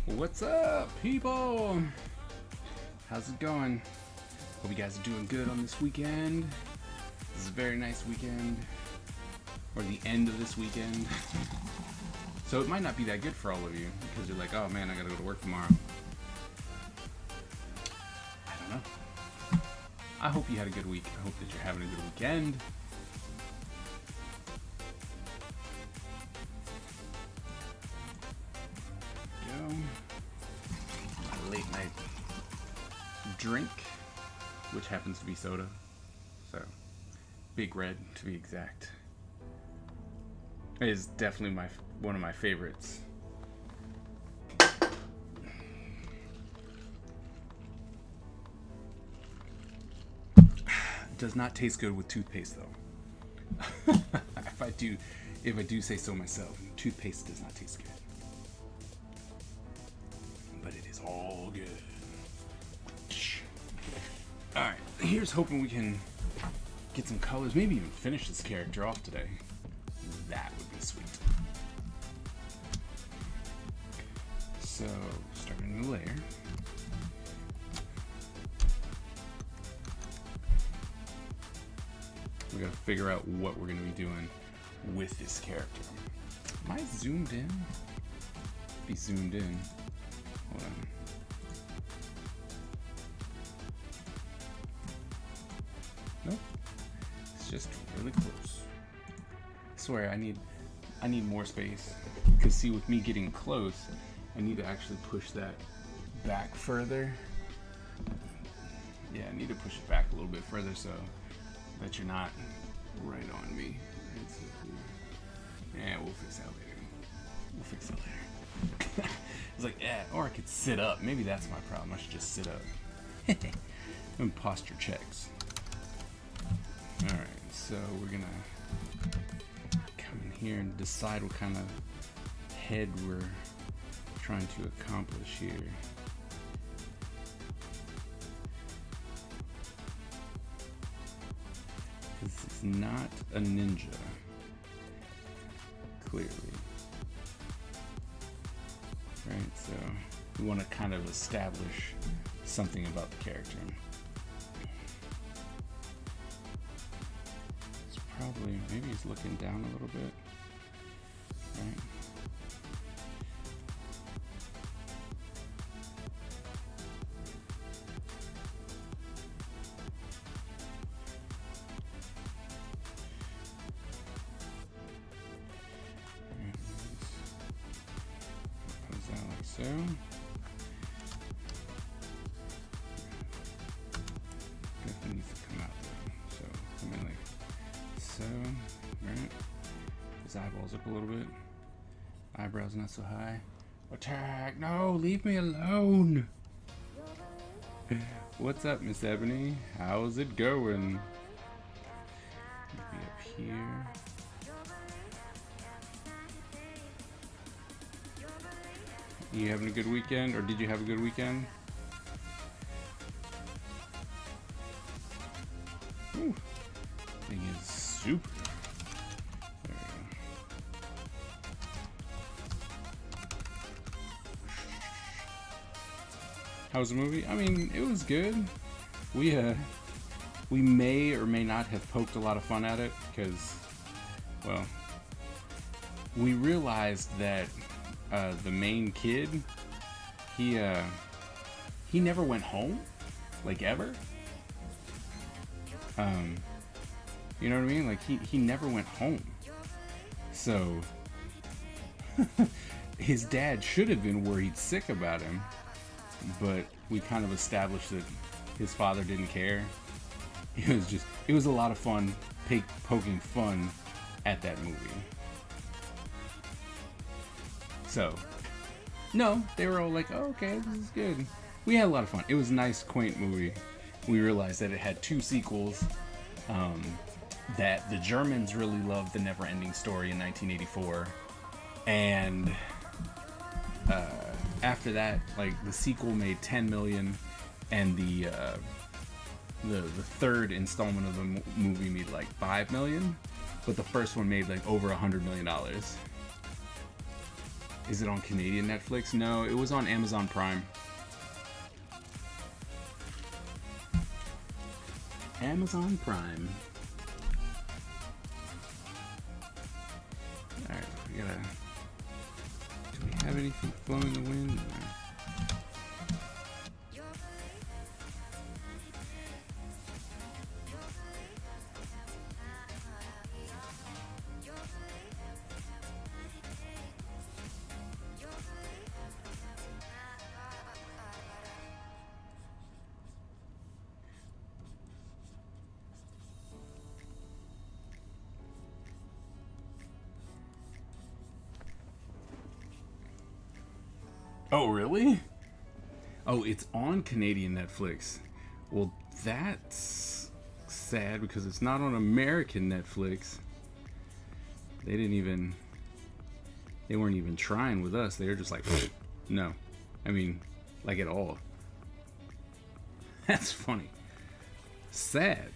What's up, people? How's it going? Hope you guys are doing good on this weekend. This is a very nice weekend, or the end of this weekend. So it might not be that good for all of you, because you're like, oh man, I gotta go to work tomorrow. I don't know. I hope you had a good week. I hope that you're having a good weekend. drink, which happens to be soda. So, Big Red to be exact. It is definitely one of my favorites. It does not taste good with toothpaste though. if I do say so myself, toothpaste does not taste good. But it is all good. Alright, here's hoping we can get some colors, maybe even finish this character off today. That would be sweet. So, start a new layer. We gotta figure out what we're gonna be doing with this character. Am I zoomed in? Be zoomed in. Hold on. Nope. It's just really close. I swear I need more space. Because see, with me getting close, I need to actually push that back further. Yeah, I need to push it back a little bit further so that you're not right on me. Yeah, we'll fix that later. It's like, yeah, or I could sit up. Maybe that's my problem. I should just sit up. And posture checks. Alright, so we're gonna come in here and decide what kind of head we're trying to accomplish here. This is not a ninja, clearly. Right, so we want to kind of establish something about the character. It's probably, maybe he's looking down a little bit, right? So, definitely needs to come out though. So, come in like so, right? His eyeballs up a little bit. Eyebrows not so high. Attack! No, leave me alone! What's up, Miss Ebony? How's it going? Maybe up here. You having a good weekend, or did you have a good weekend? Ooh, thing is super. There we go. How was the movie? I mean, it was good. We may or may not have poked a lot of fun at it because, well, we realized that the main kid, he never went home, like ever. You know what I mean? Like he never went home. So his dad should have been worried sick about him, but we kind of established that his father didn't care. It was a lot of fun poking fun at that movie. So, no, they were all like, oh, okay, this is good. We had a lot of fun. It was a nice, quaint movie. We realized that it had 2 sequels, that the Germans really loved The Never-Ending Story in 1984, and after that, like, the sequel made 10 million, and the third installment of the movie made like 5 million, but the first one made like over $100 million. Is it on Canadian Netflix? No, it was on Amazon Prime. Amazon Prime. Alright, we gotta... Do we have anything blowing the wind? Oh, really? Oh, it's on Canadian Netflix. Well, that's sad because it's not on American Netflix. They weren't even trying with us. They were just like, no. I mean, like at all. That's funny. Sad.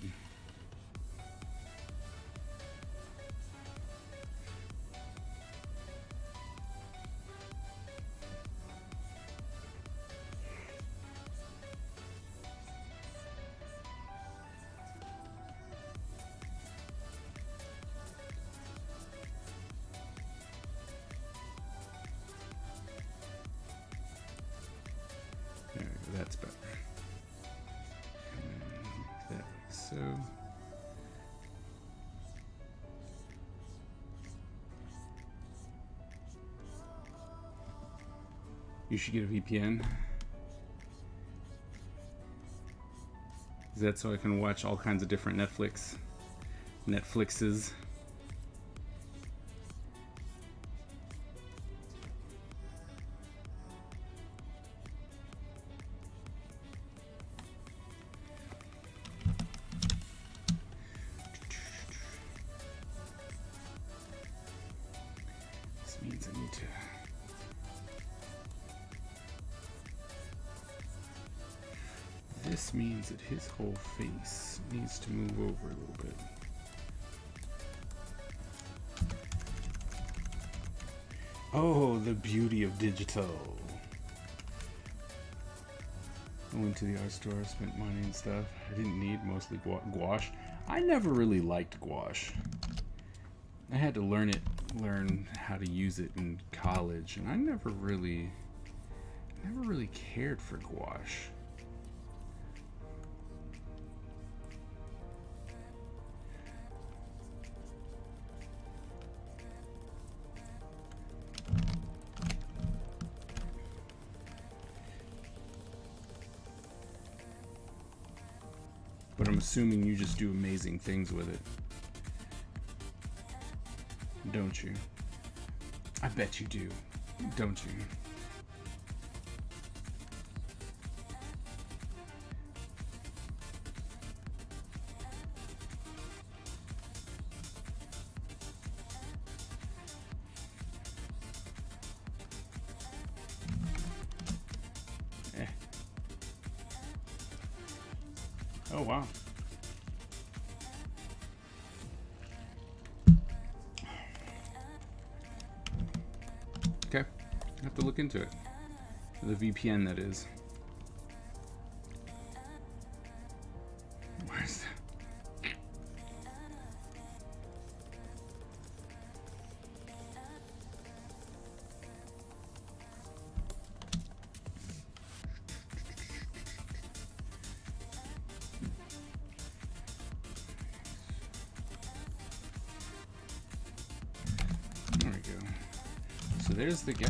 There we go. That's better. And then that like so. You should get a VPN. Is that so I can watch all kinds of different Netflixes? This means I need to. This means that his whole face needs to move over a little bit. Oh, the beauty of digital. I went to the art store, spent money and stuff. I didn't need mostly gouache. I never really liked gouache. I had to learn how to use it in college, and I never really cared for gouache. But I'm assuming you just do amazing things with it. Don't you? I bet you do. Don't you? Oh, wow. Okay. I have to look into it. The VPN, that is. Where's that? There we go. So there's the guy.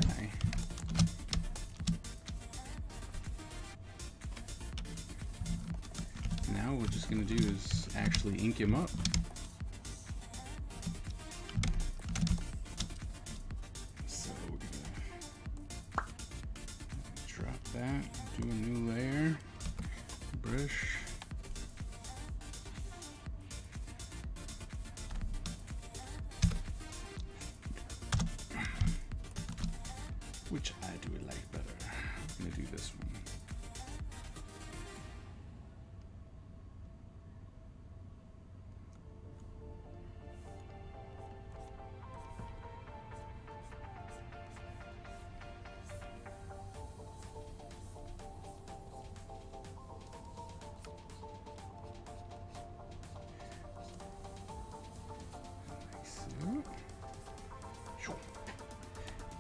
Now what we're just gonna do is actually ink him up. So we're gonna drop that, do a new layer, brush. Which I do like better. I'm gonna do this one.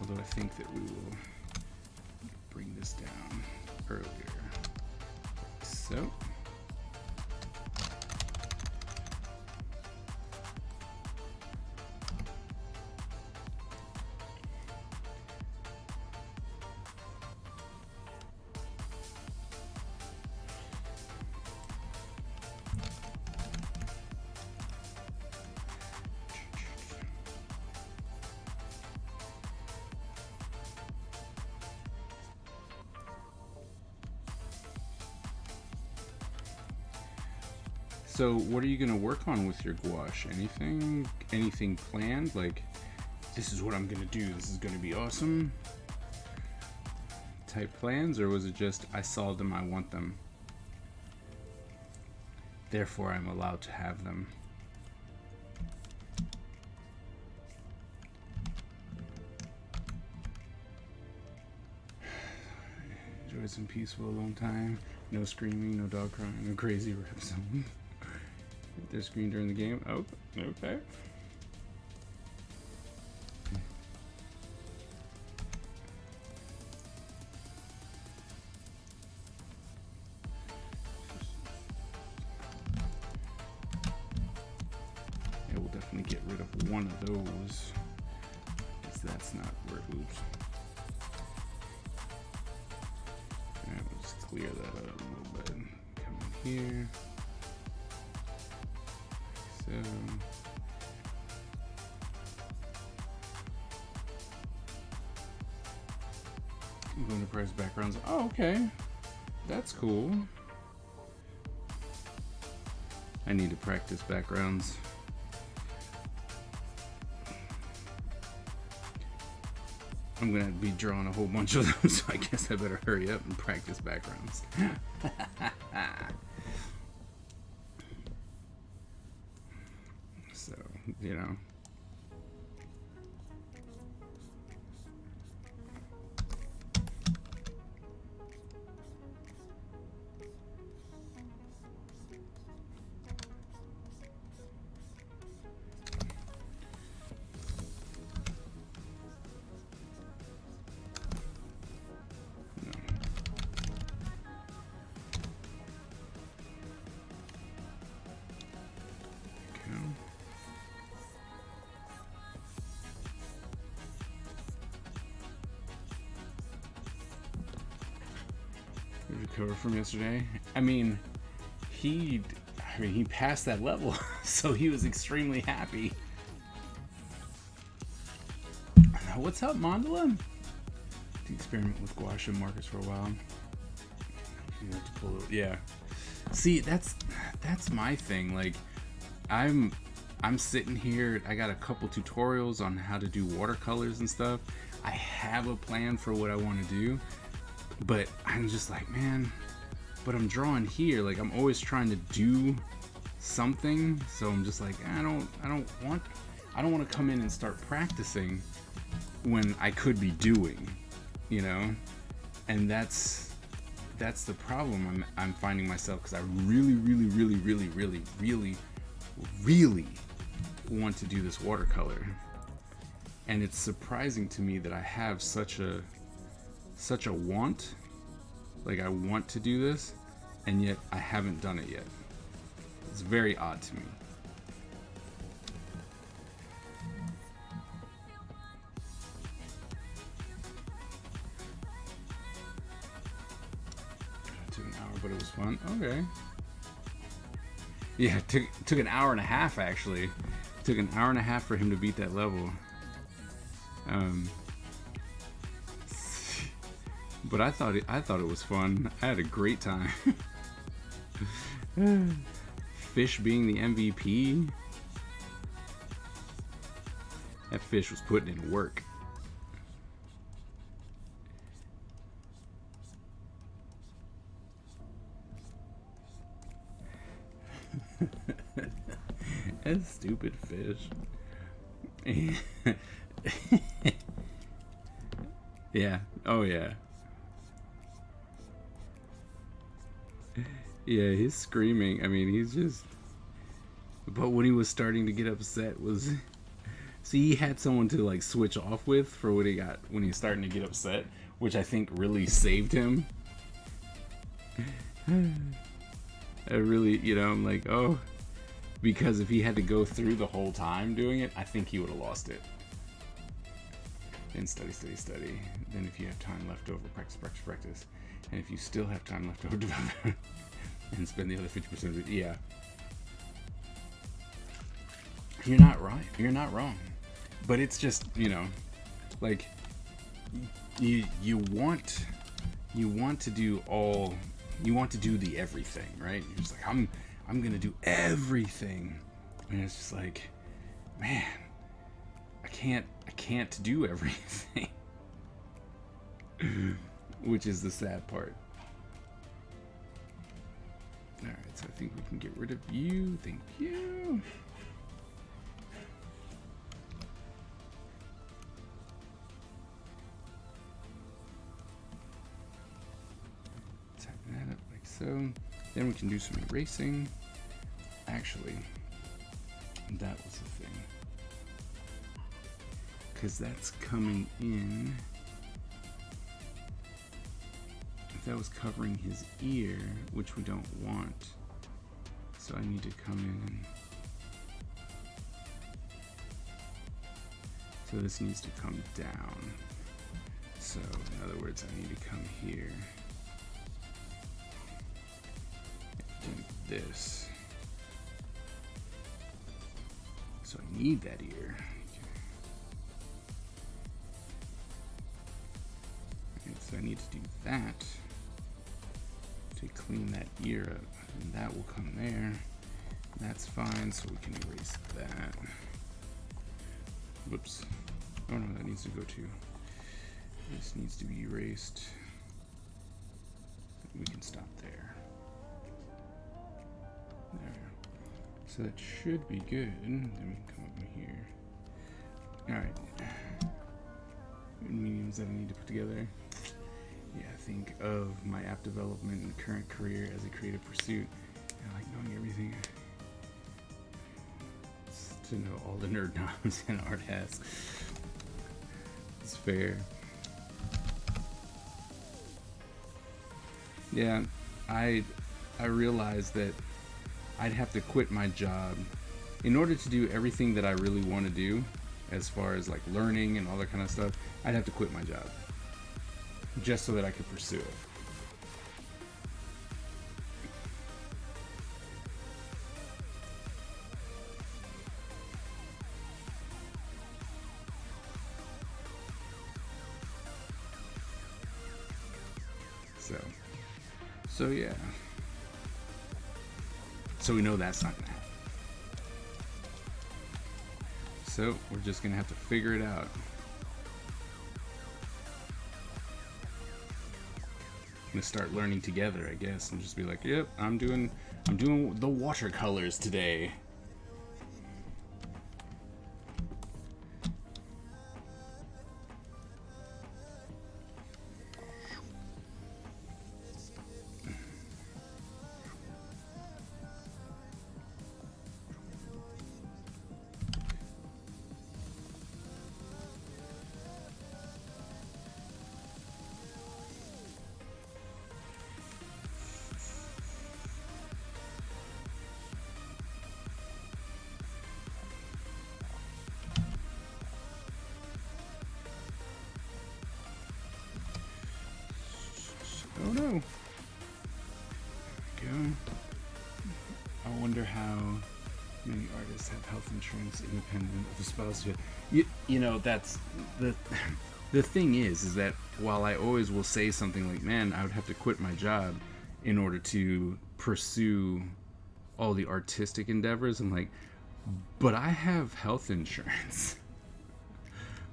Although I think that we will bring this down earlier. So. So what are you gonna work on with your gouache? Anything planned? Like, this is what I'm gonna do, this is gonna be awesome type plans? Or was it just, I saw them, I want them, therefore I'm allowed to have them? Enjoy some peaceful alone time. No screaming, no dog crying, no crazy rips. They're screaming during the game. Oh, okay. Yeah, we'll definitely get rid of one of those. Because that's not where, oops. Alright, we'll just clear that up a little bit. Come in here. So I'm going to press backgrounds. Oh, okay. That's cool. I need to practice backgrounds. I'm gonna be drawing a whole bunch of them, so I guess I better hurry up and practice backgrounds. So, you know. Recover from yesterday. I mean, he passed that level, so he was extremely happy. What's up, Mandala? To experiment with gouache and markers for a while. You have to pull it. Yeah. See, that's my thing. Like, I'm sitting here. I got a couple tutorials on how to do watercolors and stuff. I have a plan for what I want to do. But I'm just like, man, but I'm drawing here. Like, I'm always trying to do something. So I'm just like, I don't want to come in and start practicing when I could be doing, you know? And that's the problem I'm finding myself, because I really want to do this watercolor. And it's surprising to me that I have such a want, like I want to do this, and yet I haven't done it yet. It's very odd to me. It took an hour, but it was fun. Okay. Yeah, it took an hour and a half actually. It took an hour and a half for him to beat that level. But I thought it was fun. I had a great time. Fish being the MVP. That fish was putting in work. That stupid fish. Yeah. Oh yeah. Yeah, he's screaming. I mean, he's just... But when he was starting to get upset was... See, he had someone to like switch off with for what he got when he's starting to get upset, which I think really saved him. I really, you know, I'm like, oh, because if he had to go through the whole time doing it, I think he would have lost it. Then study. Then if you have time left over, practice. And if you still have time left over, develop and spend the other 50% of it. Yeah. You're not right. You're not wrong. But it's just, you know, like you want to do the everything, right? You're just like, I'm I'm gonna do everything. And it's just like, man, I can't do everything. Which is the sad part. Alright, so I think we can get rid of you. Thank you. Tighten that up like so. Then we can do some erasing. Actually, that was the thing. Because that's coming in. If that was covering his ear, which we don't want. So I need to come in and... So this needs to come down. So in other words, I need to come here. Do this. So I need that ear. Okay, so I need to do that to clean that ear up, and that will come there. That's fine, so we can erase that. Whoops. Oh no, that needs to go too. This needs to be erased. We can stop there. There. So that should be good. Then we can come up in here. Alright. Mediums that I need to put together. Yeah, think of my app development and current career as a creative pursuit. And I like knowing everything. It's to know all the nerd knowledge an art has. It's fair. Yeah, I realized that I'd have to quit my job in order to do everything that I really want to do, as far as like learning and all that kind of stuff. I'd have to quit my job just so that I could pursue it. So yeah. So we know that's not gonna happen. So we're just gonna have to figure it out. I'm gonna start learning together, I guess, and just be like, yep, I'm doing the watercolors today. Oh no. There we go. I wonder how many artists have health insurance independent of the spouse. You know, that's the thing is that while I always will say something like, man, I would have to quit my job in order to pursue all the artistic endeavors, I'm like, but I have health insurance.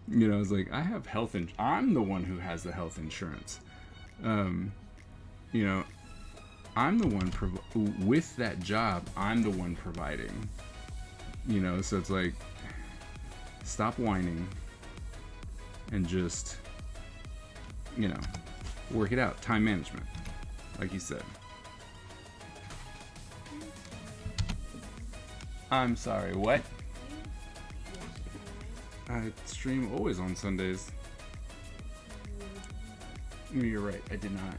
You know, it's like, I have health insurance. I'm the one who has the health insurance. You know, I'm the one with that job. I'm the one providing. You know, so it's like, stop whining and just, you know, work it out. Time management, like you said. I'm sorry, what? I stream always on Sundays. You're right, I did not.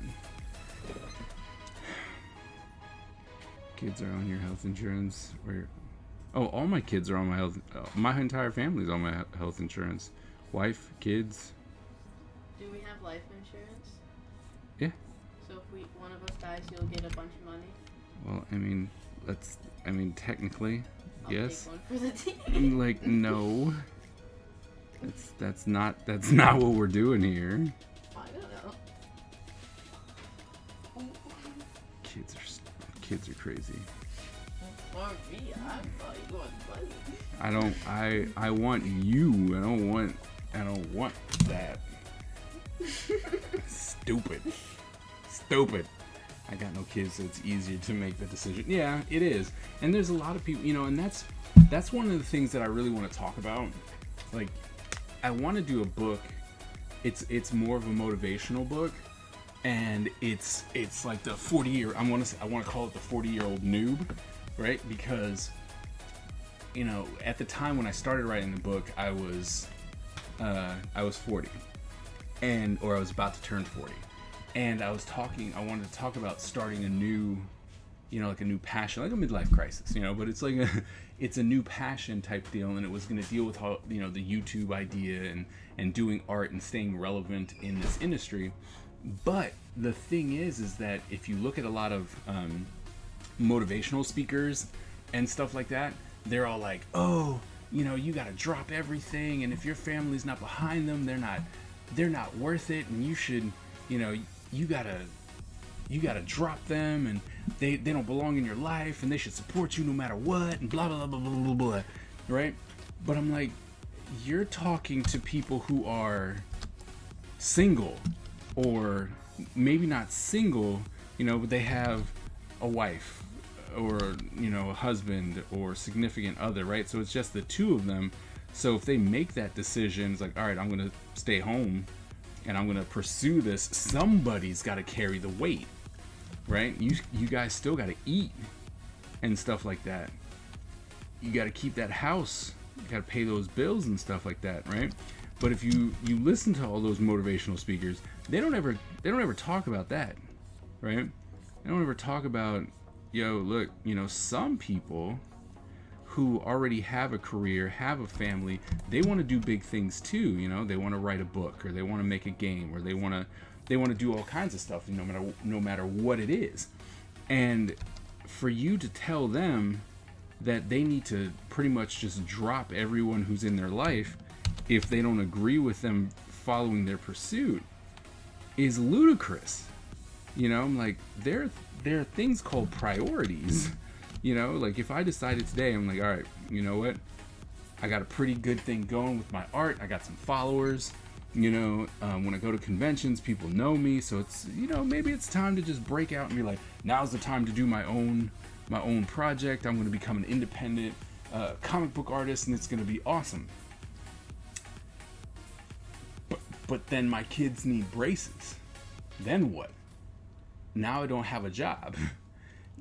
Kids are on your health insurance. Oh, all my kids are on my health. My entire family's on my health insurance. Wife, kids. Do we have life insurance? Yeah. So if one of us dies, you'll get a bunch of money? Well, I mean, technically, I'll yes. take one for the team. Like, no. That's not what we're doing here. I don't know. Kids are crazy. Or me? I thought you wanted money. I want you. I don't want that. Stupid. I got no kids, so it's easier to make the decision. Yeah, it is. And there's a lot of people, and that's one of the things that I really want to talk about. Like, I want to do a book. It's more of a motivational book, and it's like the 40-year. I want to call it the 40-year-old noob, right? Because at the time when I started writing the book, I was 40, or I was about to turn 40. And I wanted to talk about starting a new, like a new passion, like a midlife crisis, but it's like it's a new passion type deal. And it was going to deal with how, the YouTube idea and doing art and staying relevant in this industry. But the thing is that if you look at a lot of motivational speakers and stuff like that, they're all like, oh, you got to drop everything. And if your family's not behind them, they're not worth it. And you should, you gotta drop them, and they don't belong in your life, and they should support you no matter what, and blah blah blah blah blah blah, right? But I'm like, you're talking to people who are single, or maybe not single, but they have a wife, or a husband or significant other, right? So it's just the two of them. So if they make that decision, it's like, all right, I'm gonna stay home and I'm gonna pursue this, somebody's gotta carry the weight, right? You guys still gotta eat and stuff like that. You gotta keep that house, you gotta pay those bills and stuff like that, right? But if you listen to all those motivational speakers, they don't ever talk about that, right? They don't ever talk about, look, some people who already have a career, have a family, they want to do big things too. They want to write a book, or they want to make a game, or they want to do all kinds of stuff, no matter what it is. And for you to tell them that they need to pretty much just drop everyone who's in their life if they don't agree with them following their pursuit is ludicrous. I'm like, there are things called priorities. Like if I decided today, I'm like, all right, you know what? I got a pretty good thing going with my art. I got some followers. When I go to conventions, people know me. So it's, maybe it's time to just break out and be like, now's the time to do my own project. I'm going to become an independent comic book artist, and it's going to be awesome. But then my kids need braces. Then what? Now I don't have a job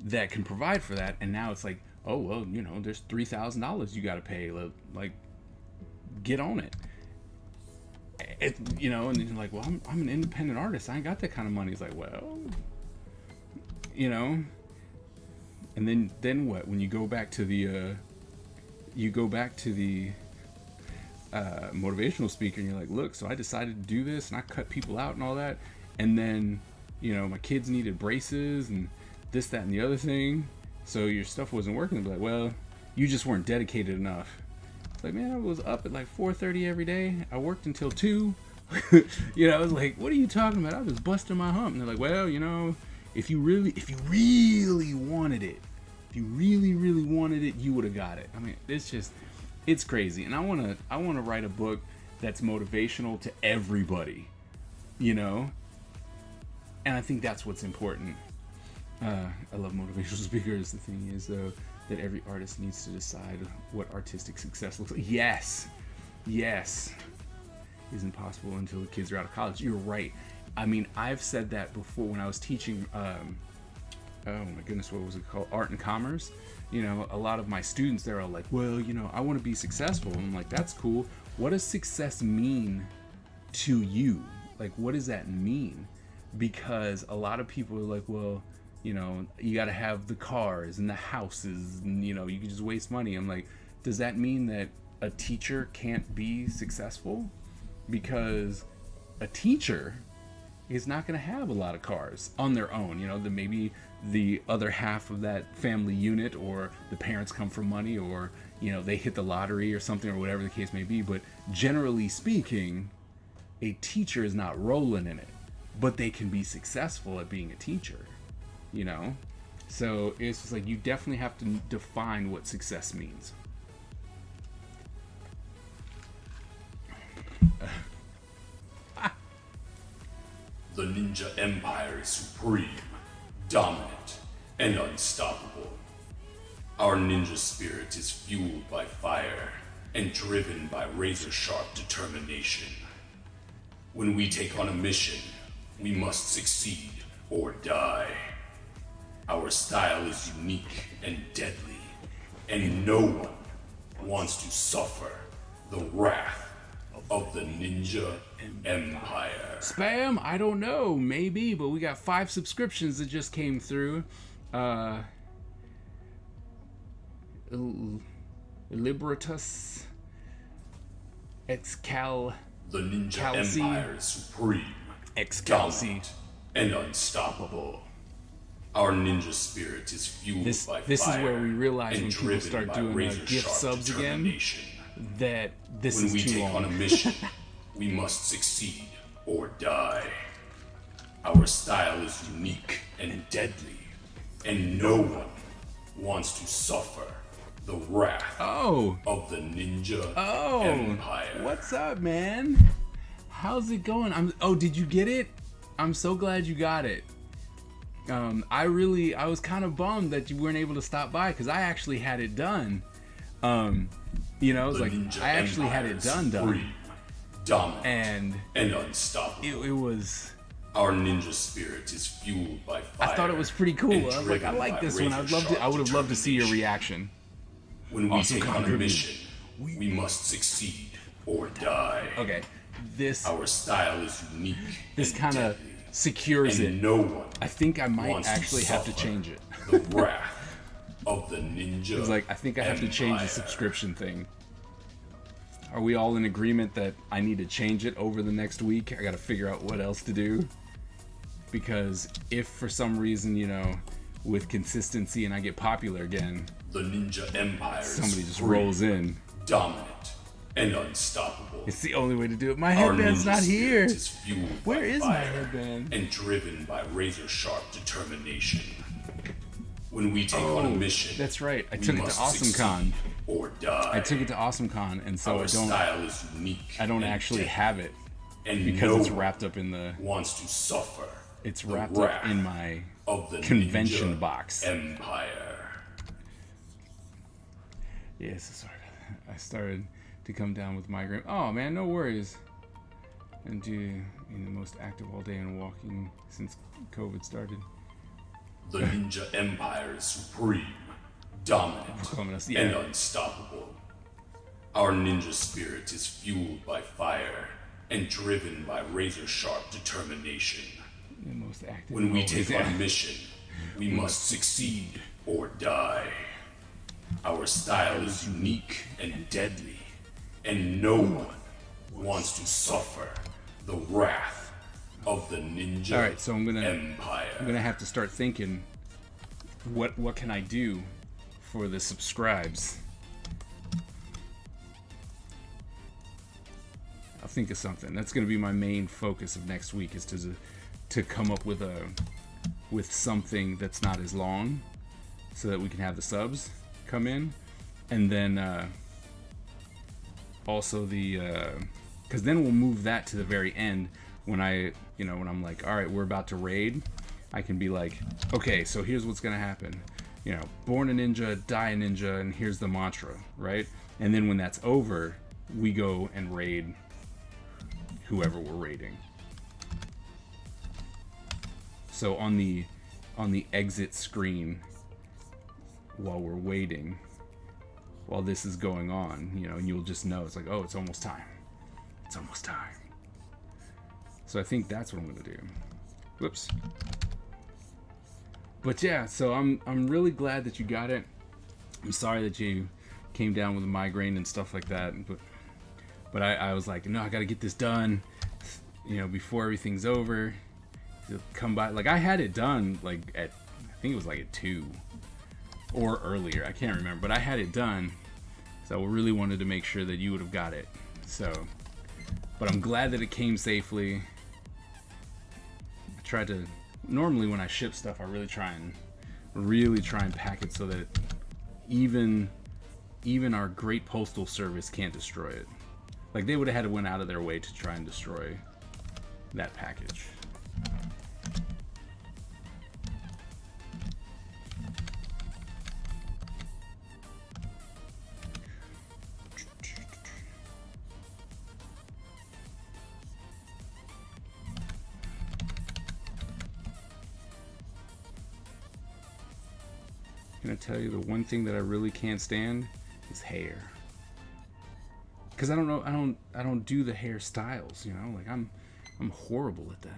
that can provide for that, and now it's like, oh well, there's $3,000 you got to pay. Like, get on it. And you're like, well, I'm an independent artist. I ain't got that kind of money. It's like, well, and then what? When you go back to the motivational speaker, and you're like, look, so I decided to do this, and I cut people out and all that, and then my kids needed braces and this, that, and the other thing, so your stuff wasn't working. They'd be like, well, you just weren't dedicated enough. It's like, man, I was up at like 4:30 every day. I worked until 2. I was like, what are you talking about? I was busting my hump. And they're like, well, if you really wanted it, if you really wanted it, you would have got it. I mean, it's crazy. And I want to write a book that's motivational to everybody, and I think that's what's important. I love motivational speakers. The thing is, though, that every artist needs to decide what artistic success looks like. Yes, isn't possible until the kids are out of college. You're right. I mean, I've said that before when I was teaching. Oh my goodness, what was it called? Art and Commerce. A lot of my students, they're all like, well, I want to be successful. And I'm like, that's cool. What does success mean to you? Like, what does that mean? Because a lot of people are like, well, you got to have the cars and the houses, and you can just waste money. I'm like, does that mean that a teacher can't be successful? Because a teacher is not going to have a lot of cars on their own. Maybe the other half of that family unit, or the parents come from money, or they hit the lottery or something, or whatever the case may be. But generally speaking, a teacher is not rolling in it, but they can be successful at being a teacher. So it's just like you definitely have to define what success means. The Ninja Empire is supreme, dominant, and unstoppable. Our ninja spirit is fueled by fire and driven by razor-sharp determination. When we take on a mission, we must succeed or die. Our style is unique and deadly, and no one wants to suffer the wrath of the Ninja Empire. Spam? I don't know. Maybe, but we got 5 subscriptions that just came through. Libratus Excal The Ninja Calci. Empire is supreme, Excalci. dominant, and unstoppable. Our ninja spirit is fueled by This is fire where we realize and when people driven start by doing razor-sharp gift subs again determination. that this When is we too take long. on a mission, we must succeed or die. Our style is unique and deadly, and no one wants to suffer the wrath Oh, of the Ninja oh, Empire. what's up, man? How's it going? Oh, did you get it? I'm so glad you got it. I was kind of bummed that you weren't able to stop by because I actually had it done. You know, it's The like Ninja I actually had Empire it is done, supreme, dominant, and and unstoppable. it was. Our ninja spirit is fueled by fire. I thought it was pretty cool. and I was like, I driven like by this one. I razor-sharp would have loved to see your determination. reaction. When we Awesome take on a contribution. mission, we must succeed or die. Okay, this Our style is unique. this and kind of deadly, secures and it. no one I think I might wants actually have to suffer change it. the wrath of the Ninja. It's like I think I have to change the Empire. subscription thing. Are we all in agreement that I need to change it over the next week? I got to figure out what else to do. Because if for some reason, you know, with consistency and I get popular again, The Ninja Empire is somebody just supreme, rolls in. dominant, and unstoppable. It's the only way to do it. My Our headband's ninja not here. spirit is fueled Where by is my fire headband? and driven by razor-sharp determination. When we take on a mission, That's right. I we took it to must AwesomeCon. succeed or die. I took it to AwesomeCon, and so Our I don't style is unique. I don't and actually deadly, have it and because no it's one wrapped up in the wants to suffer. it's the wrapped up wrath in my of the convention Ninja box. Empire. Yes, sorry. I started to come down with migraine. Oh man, no worries. And being the most active all day and walking since COVID started. The Ninja Empire is supreme, dominant, Proclaiming us- and yeah. unstoppable. Our ninja spirit is fueled by fire and driven by razor-sharp determination. The most active. When we always, take yeah. on a mission, we must succeed or die. Our style is unique and deadly, and no one wants to suffer the wrath of the Ninja All right, so I'm gonna Empire. have to start thinking. What can I do for the subscribes? I'll think of something. That's gonna be my main focus of next week is to come up with something that's not as long, so that we can have the subs come in, and then also because then we'll move that to the very end when when I'm like, all right, we're about to raid. I can be like, okay, so here's what's gonna happen. Born a ninja, die a ninja, and here's the mantra, right? And then when that's over, we go and raid whoever we're raiding. So on the exit screen, while we're waiting, while this is going on, and you'll just know it's like, oh, it's almost time. It's almost time. So I think that's what I'm gonna do. Whoops. But yeah, so I'm really glad that you got it. I'm sorry that you came down with a migraine and stuff like that, but I was like, no, I gotta get this done, before everything's over. You'll come by. Like I had it done like I think it was like at 2 or earlier. I can't remember, but I had it done. So I really wanted to make sure that you would have got it. So, but I'm glad that it came safely. I tried to. Normally when I ship stuff, I really try and Really try and pack it so that even our great postal service can't destroy it. Like, they would have had to went out of their way to try and destroy that package. I'm gonna tell you the one thing that I really can't stand is hair. Because I don't do the hairstyles, you know? Like, I'm horrible at that.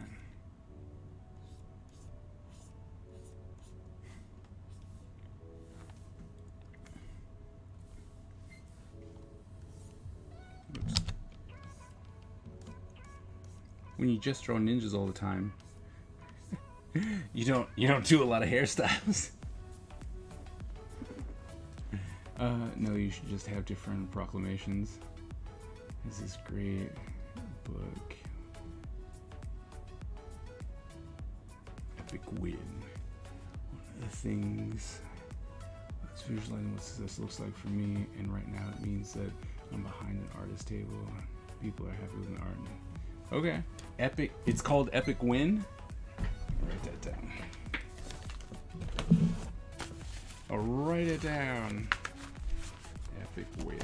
Oops. When you just draw ninjas all the time, you don't do a lot of hairstyles. No, you should just have different proclamations. This is great book. Epic win. One of the things. Let's visualizing what success looks like for me, and right now it means that I'm behind an artist table. People are happy with my art. Okay. Epic. It's called Epic Win. Write that down. I'll write it down. Epic win.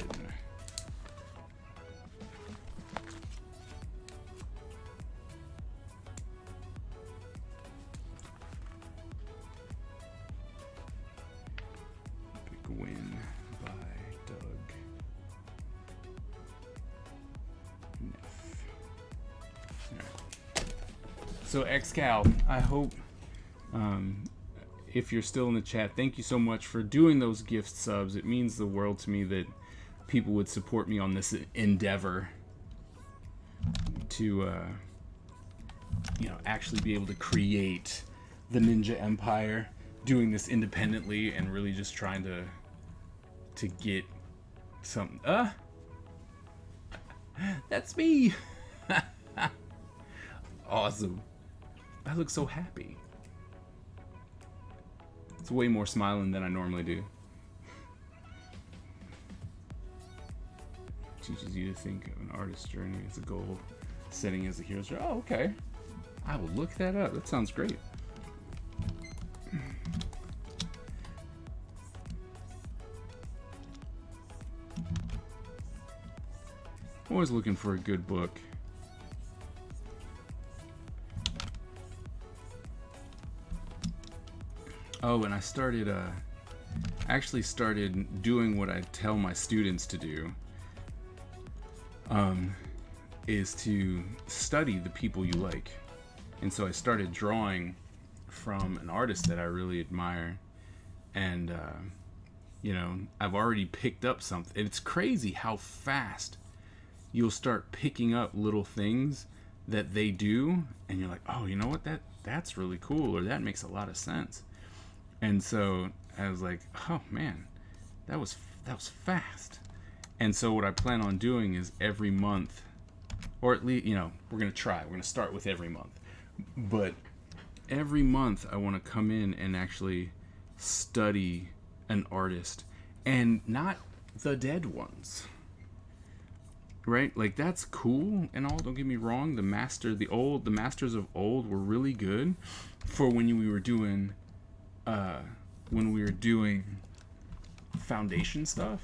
Epic win by Doug Neff. Right. So XCal, I hope if you're still in the chat, thank you so much for doing those gift subs. It means the world to me that people would support me on this endeavor to, actually be able to create the Ninja Empire, doing this independently and really just trying to get something. That's me. Awesome. I look so happy. It's way more smiling than I normally do. Teaches you to think of an artist's journey as a goal, setting as a hero's journey. Oh, okay. I will look that up. That sounds great. Always looking for a good book. Oh, and I actually started doing what I tell my students to do, is to study the people you like. And so I started drawing from an artist that I really admire. And, I've already picked up something. It's crazy how fast you'll start picking up little things that they do. And you're like, oh, you know what? That's really cool. Or that makes a lot of sense. And so I was like, oh man, that was fast. And so what I plan on doing is every month, or at least, we're going to try. We're going to start with every month. But every month I want to come in and actually study an artist, and not the dead ones. Right? Like, that's cool and all, don't get me wrong. The masters of old were really good for when we were doing foundation stuff,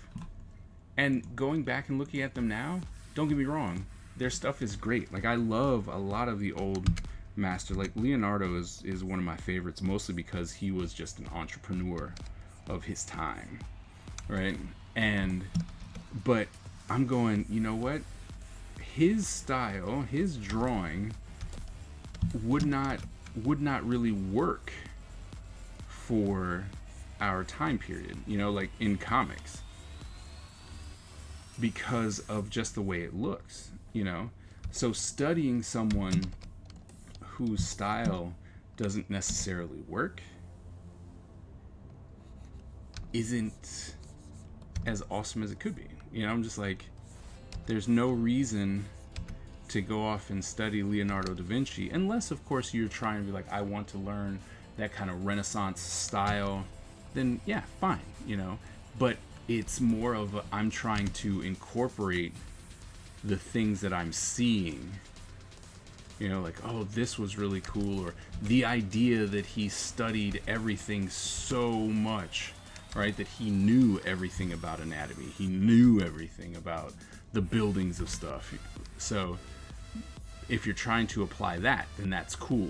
and going back and looking at them now, don't get me wrong, their stuff is great. Like, I love a lot of the old master. Like, Leonardo is one of my favorites, mostly because he was just an entrepreneur of his time, right? But I'm going, you know what, his style, his drawing would not really work for our time period, like in comics, because of just the way it looks, So studying someone whose style doesn't necessarily work isn't as awesome as it could be. I'm just like, there's no reason to go off and study Leonardo da Vinci, unless of course you're trying to be like, I want to learn that kind of Renaissance style, then yeah, fine, you know. But it's more of I'm trying to incorporate the things that I'm seeing. You know, like, oh, this was really cool, or the idea that he studied everything so much, right? That he knew everything about anatomy. He knew everything about the buildings of stuff. So if you're trying to apply that, then that's cool.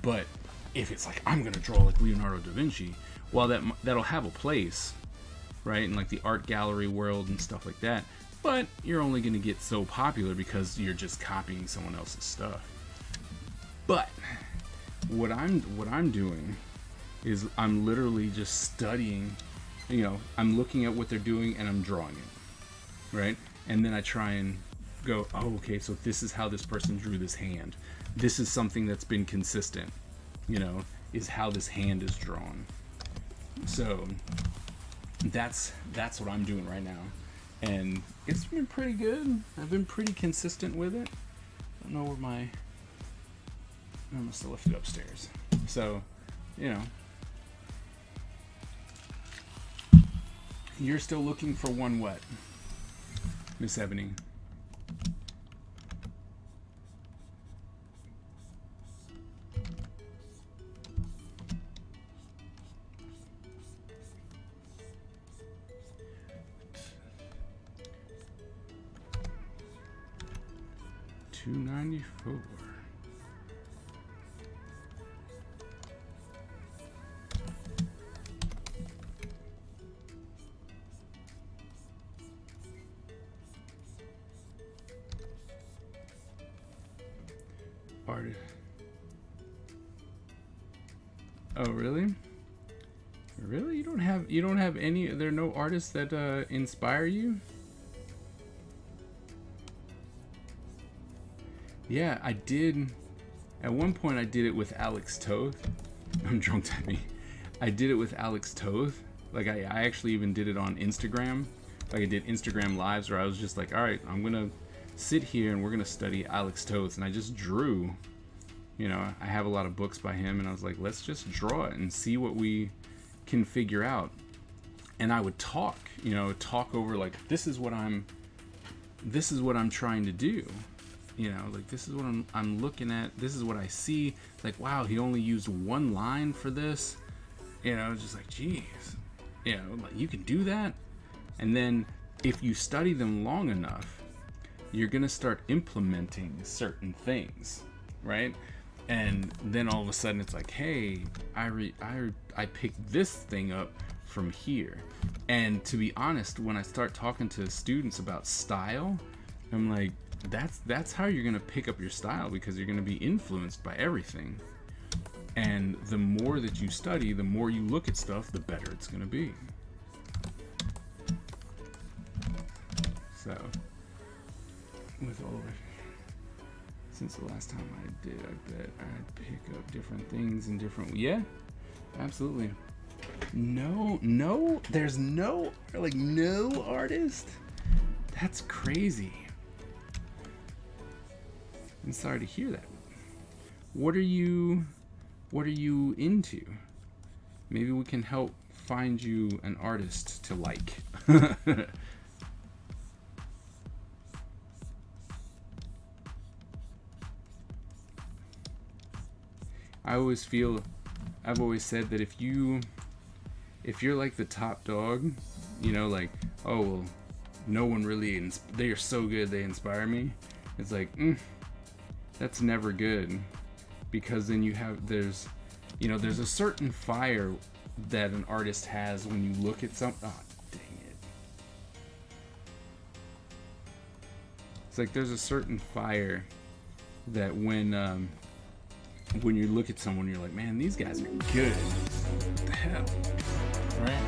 But if it's like, I'm going to draw like Leonardo da Vinci, well, that'll have a place, right? In like the art gallery world and stuff like that. But you're only going to get so popular because you're just copying someone else's stuff. But what I'm doing is I'm literally just studying, you know, I'm looking at what they're doing and I'm drawing it, right? And then I try and go, oh, okay, so this is how this person drew this hand. This is something that's been consistent, you know, is how this hand is drawn. So that's what I'm doing right now. And it's been pretty good. I've been pretty consistent with it. I don't know where I must have left it upstairs. So, you know. You're still looking for one what, Miss Ebony? $294. Artist. Oh, really? Really? You don't have any? There are no artists that inspire you? Yeah, I did. At one point, I did it with Alex Toth. I'm drunk typing. I did it with Alex Toth. Like, I actually even did it on Instagram. Like, I did Instagram lives where I was just like, all right, I'm going to sit here and we're going to study Alex Toth. And I just drew. You know, I have a lot of books by him. And I was like, let's just draw it and see what we can figure out. And I would talk, you know, talk over like, this is what I'm trying to do. You know, like, this is what I'm looking at. This is what I see. It's like, wow, he only used one line for this. You know, just like, geez. You know, like, you can do that. And then if you study them long enough, you're going to start implementing certain things, right? And then all of a sudden it's like, hey, I picked this thing up from here. And to be honest, when I start talking to students about style, I'm like, that's how you're going to pick up your style, because you're going to be influenced by everything. And the more that you study, the more you look at stuff, the better it's going to be. So, with all of it, since the last time I did, I bet I'd pick up different things in different... Yeah, absolutely. No, there's no artist? That's crazy. I'm sorry to hear that. What are you into? Maybe we can help find you an artist to like. I've always said that if you're like the top dog, you know, like, oh, well, no one really, they are so good, they inspire me. It's like, that's never good, because then there's a certain fire that an artist has when you look at something. Oh, dang it. It's like there's a certain fire that when you look at someone, you're like, man, these guys are good. What the hell? Right?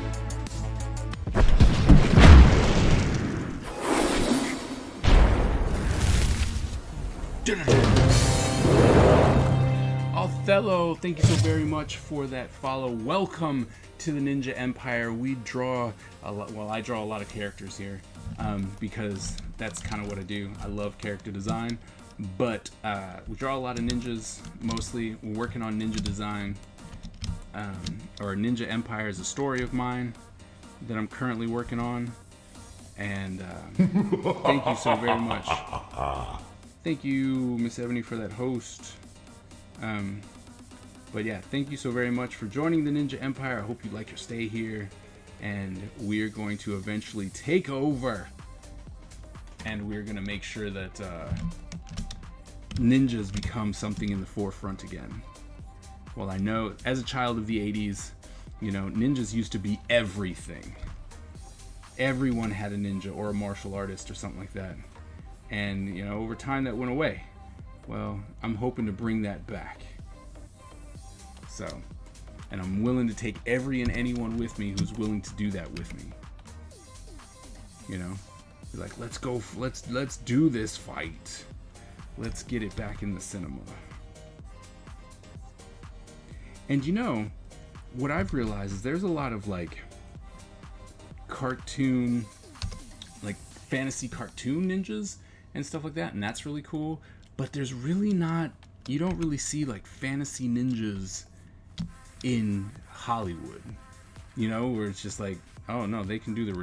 Othello, thank you so very much for that follow. Welcome to the Ninja Empire. We draw a lot. Well, I draw a lot of characters here because that's kind of what I do. I love character design, but we draw a lot of ninjas. Mostly, we're working on ninja design, or Ninja Empire is a story of mine that I'm currently working on. And thank you so very much. Thank you, Miss Ebony, for that host. But yeah, thank you so very much for joining the Ninja Empire. I hope you like your stay here. And we're going to eventually take over. And we're going to make sure that ninjas become something in the forefront again. Well, I know as a child of the 80s, you know, ninjas used to be everything. Everyone had a ninja or a martial artist or something like that. And, you know, over time that went away. Well, I'm hoping to bring that back. So, and I'm willing to take every and anyone with me who's willing to do that with me. You know, be like, let's go, let's do this fight. Let's get it back in the cinema. And you know, what I've realized is there's a lot of like cartoon, like fantasy cartoon ninjas and stuff like that, and that's really cool. But there's really not, you don't really see like fantasy ninjas in Hollywood, you know, where it's just like, oh no, they can do the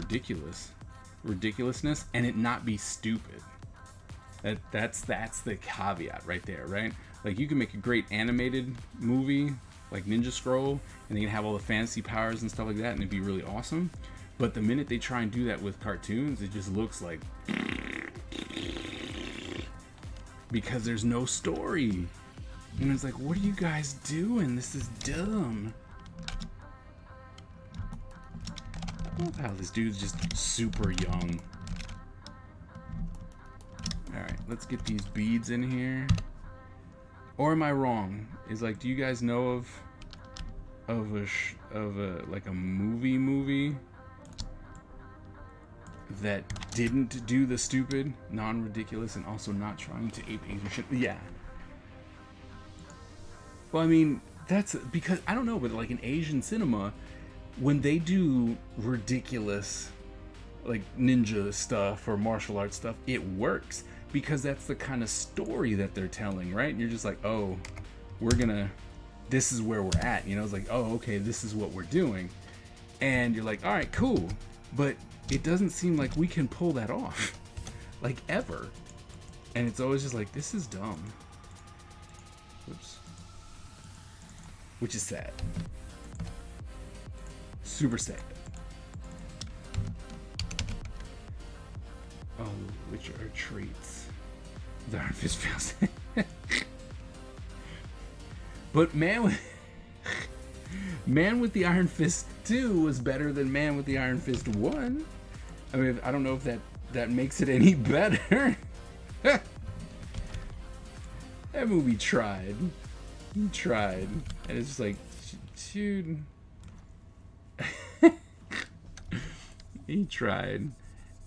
ridiculousness and it not be stupid. That's the caveat right there, right? Like you can make a great animated movie like Ninja Scroll, and they can have all the fantasy powers and stuff like that, and it'd be really awesome. But the minute they try and do that with cartoons, it just looks like, because there's no story. And it's like, what are you guys doing? This is dumb. I love how this dude's just super young. Alright, let's get these beads in here. Or am I wrong? Is like, do you guys know of a like a movie that didn't do the stupid, non-ridiculous, and also not trying to ape Asian shit? Yeah. Well, I mean, that's because, I don't know, but like in Asian cinema, when they do ridiculous, like ninja stuff or martial arts stuff, it works because that's the kind of story that they're telling, right? And you're just like, oh, this is where we're at, you know? It's like, oh, okay, this is what we're doing. And you're like, all right, cool. But it doesn't seem like we can pull that off, like ever. And it's always just like, this is dumb. Oops. Which is sad. Super sad. Oh, which are traits? The Iron Fist fails. But Man with the Iron Fist 2 was better than Man with the Iron Fist 1. I mean, I don't know if that makes it any better. That movie tried. He tried. And it's just like, dude. He tried.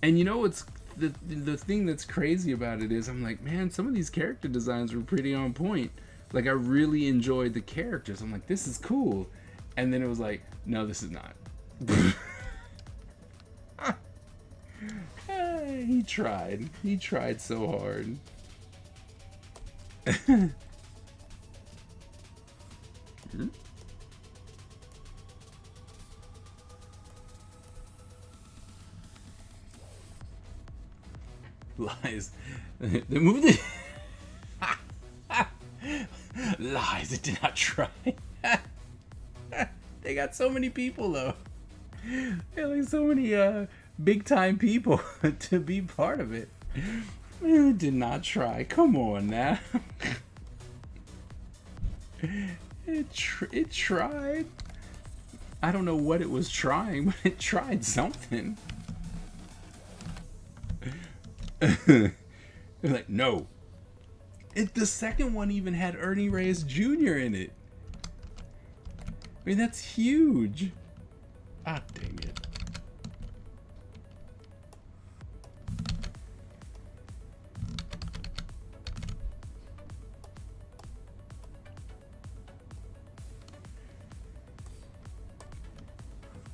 And you know what's the thing that's crazy about it is, I'm like, man, some of these character designs were pretty on point. Like, I really enjoyed the characters. I'm like, this is cool. And then it was like, no, this is not. He tried. He tried so hard. Lies. The movie. Lies. It did not try. They got so many people though. They have like so many big time people to be part of it. It did not try. Come on now. It tried. I don't know what it was trying, but it tried something. They're like, no. The second one even had Ernie Reyes Jr. in it. I mean, that's huge. Ah, dang it.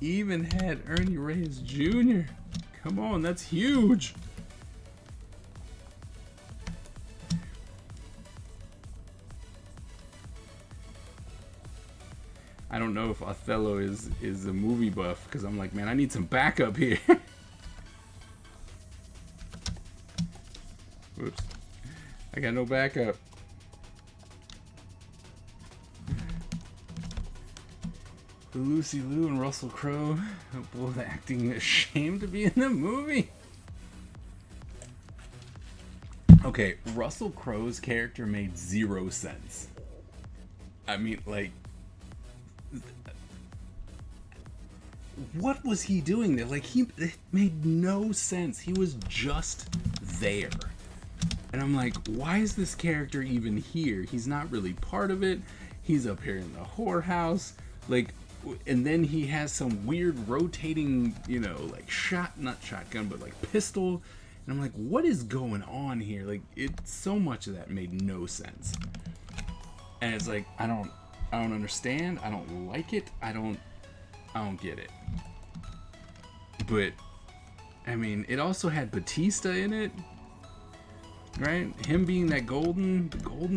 Even had Ernie Reyes Jr. Come on, that's huge. I don't know if Othello is a movie buff, because I'm like, man, I need some backup here. Whoops. I got no backup. Lucy Liu and Russell Crowe both acting ashamed to be in the movie. Okay, Russell Crowe's character made 0 sense. I mean, like, what was he doing there? Like, it made no sense. He was just there. And I'm like, why is this character even here? He's not really part of it. He's up here in the whorehouse. Like, and then he has some weird rotating, you know, like not shotgun, but like pistol. And I'm like, what is going on here? Like, so much of that made no sense. And it's like, I don't understand. I don't like it. I don't get it. But, I mean, it also had Batista in it. Right? Him being that golden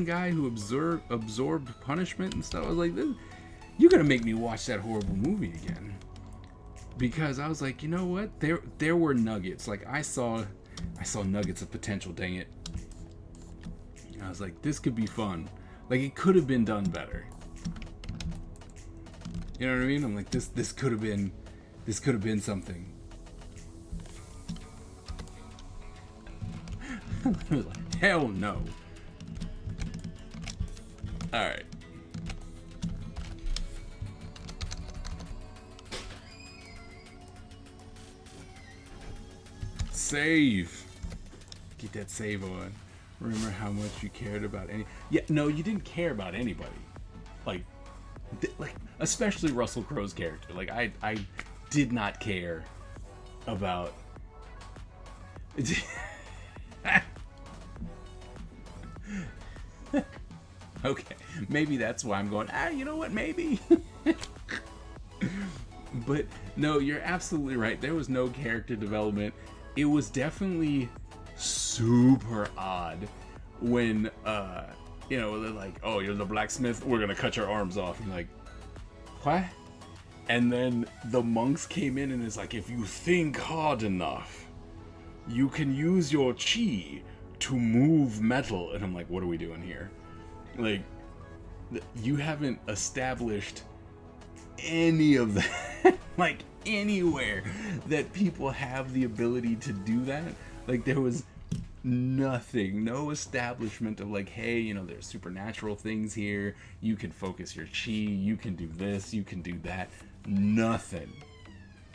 guy who absorbed punishment and stuff. I was like, you're gonna make me watch that horrible movie again. Because I was like, you know what? There were nuggets. Like, I saw nuggets of potential, dang it. And I was like, this could be fun. Like, it could have been done better. You know what I mean? I'm like, this could have been something. I was like, hell no. Alright. Save. Get that save on. Remember how much you cared about no, you didn't care about anybody. Like, especially Russell Crowe's character. Like, I did not care about. Okay, maybe that's why I'm going, you know what, maybe. But no, you're absolutely right. There was no character development. It was definitely super odd when, you know, they're like, oh, you're the blacksmith, we're gonna cut your arms off. And like, what? And then the monks came in and it's like, if you think hard enough, you can use your chi to move metal. And I'm like, what are we doing here? Like, you haven't established any of that, like, anywhere that people have the ability to do that. Like, there was nothing, no establishment of like, hey, you know, there's supernatural things here, you can focus your chi, you can do this, you can do that. Nothing.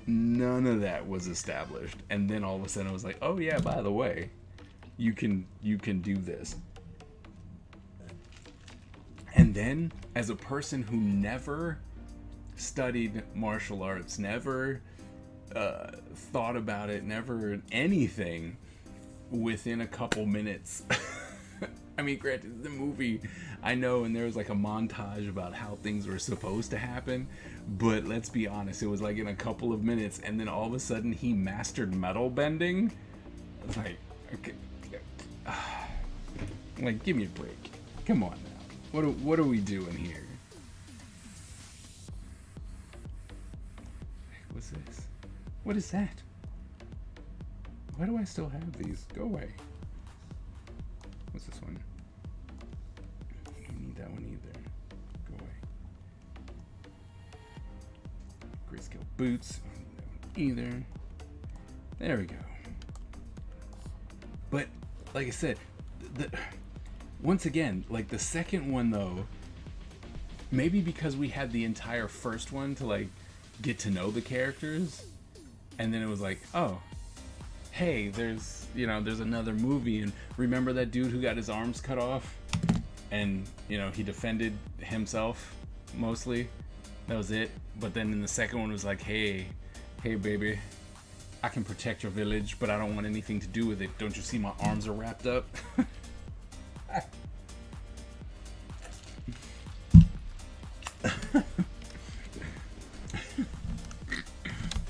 None of that was established. And then all of a sudden I was like, oh yeah, by the way, you can do this. And then, as a person who never studied martial arts, never thought about it, never anything, within a couple minutes, I mean, granted, the movie, I know, and there was like a montage about how things were supposed to happen, but let's be honest, it was like in a couple of minutes, and then all of a sudden he mastered metal bending. Like, okay, like, give me a break. Come on now. What are we doing here? What's this? What is that? Why do I still have these? Go away. What's this one? I don't need that one either. Go away. Grayscale boots. I don't need that one either. There we go. But, like I said, once again, like the second one though, maybe because we had the entire first one to like get to know the characters, and then it was like, oh, hey, there's another movie, and remember that dude who got his arms cut off, and you know, he defended himself mostly. That was it. But then in the second one it was like, hey baby, I can protect your village, but I don't want anything to do with it. Don't you see my arms are wrapped up?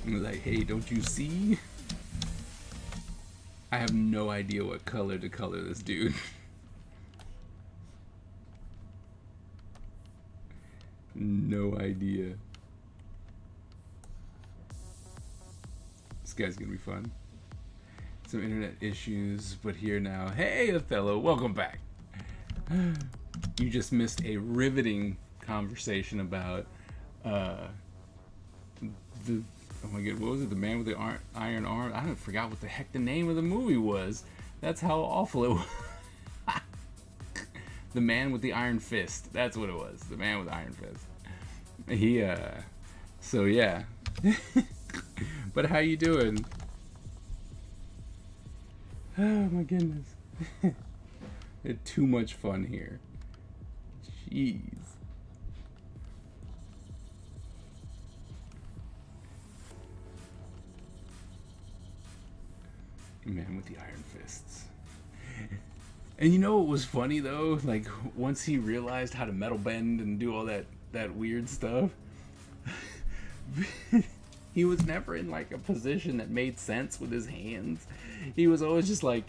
Like, hey, don't you see? I have no idea what color to color this dude. No idea. This guy's gonna be fun. Some internet issues, but here now. Hey, Othello, welcome back. You just missed a riveting conversation about oh my god, what was it? The Man with the Iron Arm? I forgot what the heck the name of the movie was. That's how awful it was. The Man with the Iron Fist. That's what it was. The Man with the Iron Fist. So yeah. But how you doing? Oh my goodness. Had too much fun here. Jeez. Man with the Iron Fists. And you know what was funny though? Like once he realized how to metal bend and do all that weird stuff, he was never in like a position that made sense with his hands. He was always just like,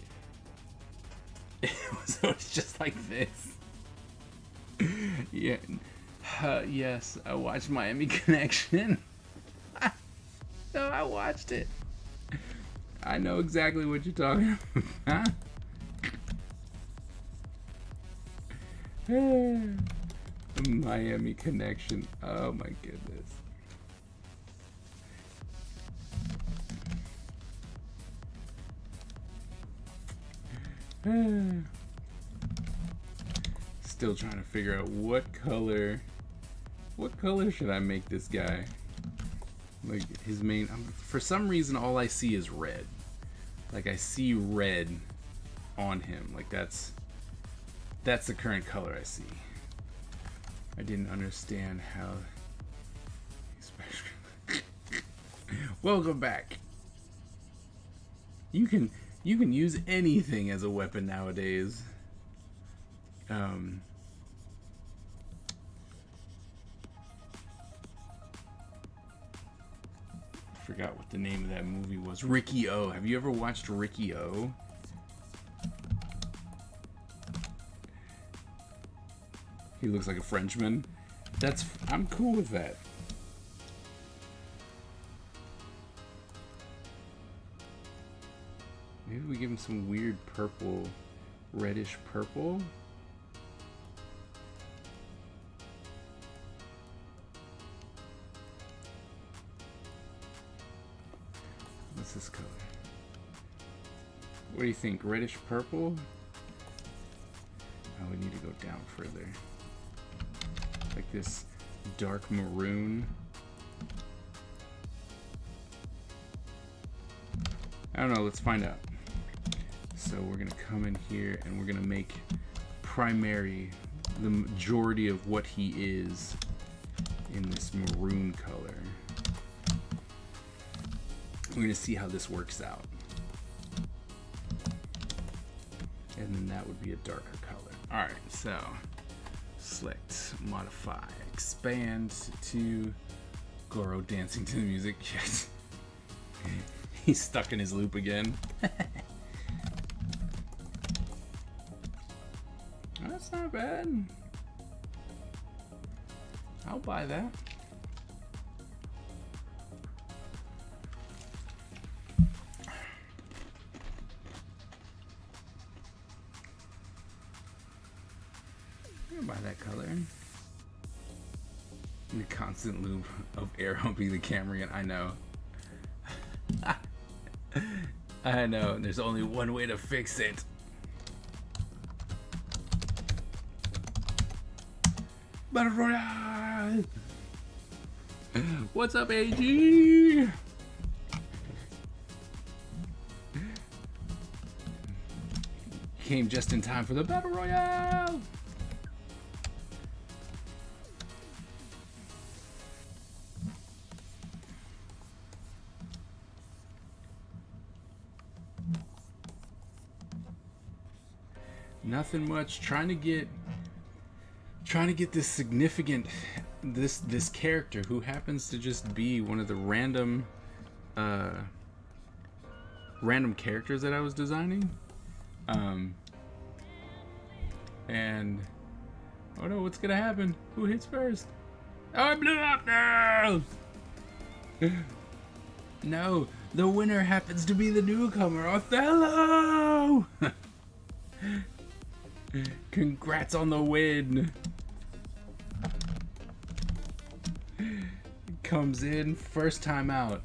it was always just like this. Yeah. Yes, I watched Miami Connection. No, I watched it. I know exactly what you're talking about. Miami Connection. Oh my goodness. Still trying to figure out what color should I make this guy? Like his main, for some reason all I see is red. Like I see red on him. Like that's the current color I see. I didn't understand how. Welcome back. You can use anything as a weapon nowadays. Forgot what the name of that movie was. Ricky-O. Have you ever watched Ricky-O? He looks like a Frenchman. I'm cool with that. Maybe we give him some weird purple, reddish purple. What's this color? What do you think? Reddish purple? Oh, we need to go down further. Like this dark maroon. I don't know, let's find out. So we're gonna come in here and we're gonna make primary the majority of what he is in this maroon color. We're gonna see how this works out. And then that would be a darker color. Alright, so select, modify, expand to Goro dancing to the music. Yes. He's stuck in his loop again. That's not bad. I'll buy that. I'll buy that color. The constant loop of air humping the camera, and I know. I know, there's only one way to fix it. Battle Royale! What's up, AG? Came just in time for the Battle Royale! Nothing much. Trying to get this significant this character who happens to just be one of the random characters that I was designing. And oh no, what's gonna happen? Who hits first? Oh, I blew up! No! No, the winner happens to be the newcomer, Othello! Congrats on the win! Comes in, first time out.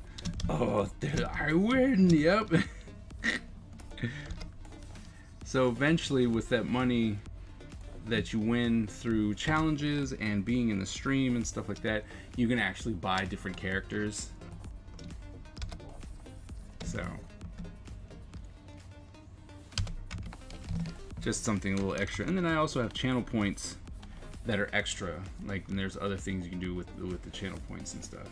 Oh, I win, yep. So eventually, with that money that you win through challenges and being in the stream and stuff like that, you can actually buy different characters. So, just something a little extra. And then I also have channel points that are extra. Like, and there's other things you can do with the channel points and stuff.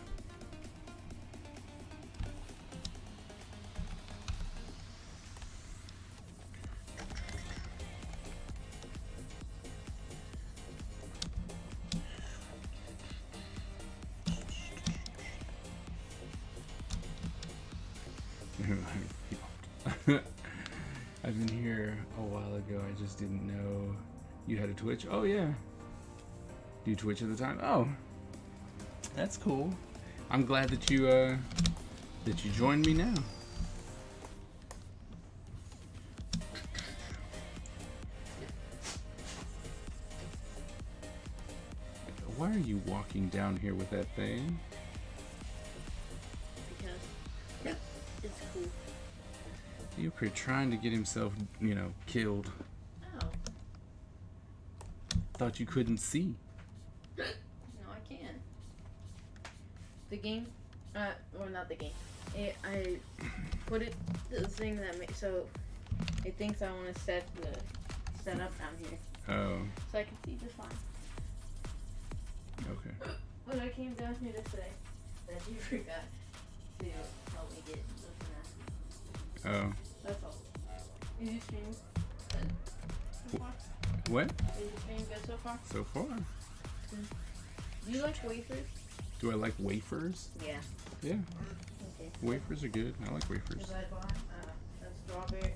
I've been here a while ago. I just didn't know you had a Twitch. Oh yeah. Do you Twitch at the time? Oh, that's cool. I'm glad that you joined me now. Why are you walking down here with that thing? Because it's cool. You're trying to get himself, killed. Oh. Thought you couldn't see. No, I can. The game, or not the game. I put it the thing that makes so it thinks I want to set up down here. Oh. So I can see just fine. Okay. But I came down here to say that you forgot to help me get this and that. Oh. That's all. Is your stream good so far? What? Is your stream good so far? So far. Do you like wafers? Do I like wafers? Yeah. Yeah. Okay. Wafers are good. I like wafers. Because I bought a strawberry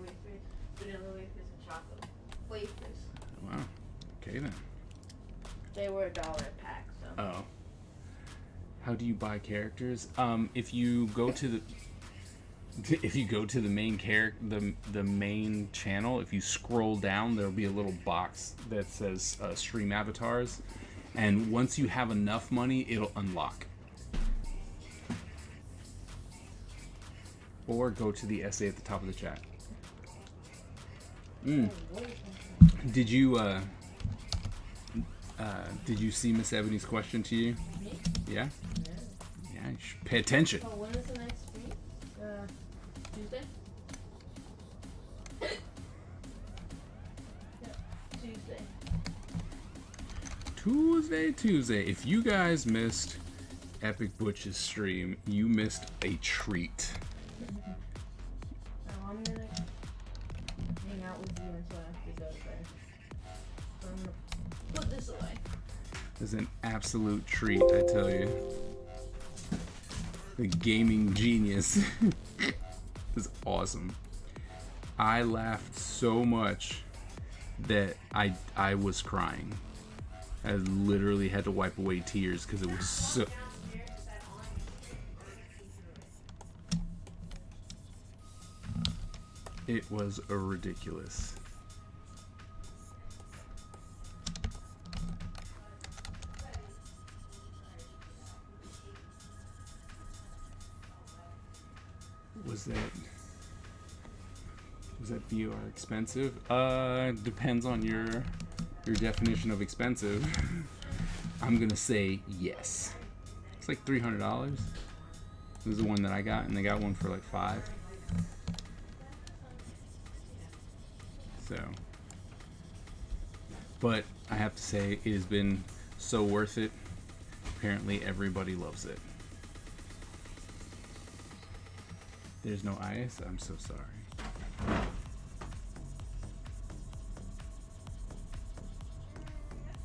wafers, vanilla wafers, and chocolate wafers. Wow. Okay then. They were $1 a pack, so. Oh. How do you buy characters? If you go to the main the main channel, if you scroll down, there'll be a little box that says stream avatars, and once you have enough money, it'll unlock. Or go to the essay at the top of the chat. Did you see Miss Ebony's question to you? Me? Yeah? Yeah, you should pay attention. So when is the next stream? Tuesday? Yeah, Tuesday. If you guys missed Epic Butch's stream, you missed a treat. So I'm gonna hang out with you until I have to go to bed. So I'm gonna put this away. It's an absolute treat, I tell you. The gaming genius is awesome. I laughed so much that I was crying. I literally had to wipe away tears because it was so. It was ridiculous. Was that VR expensive? Depends on your definition of expensive. I'm gonna say yes. It's like $300. This is the one that I got, and they got one for like $5. So, but I have to say it has been so worth it. Apparently everybody loves it. There's no ice? I'm so sorry.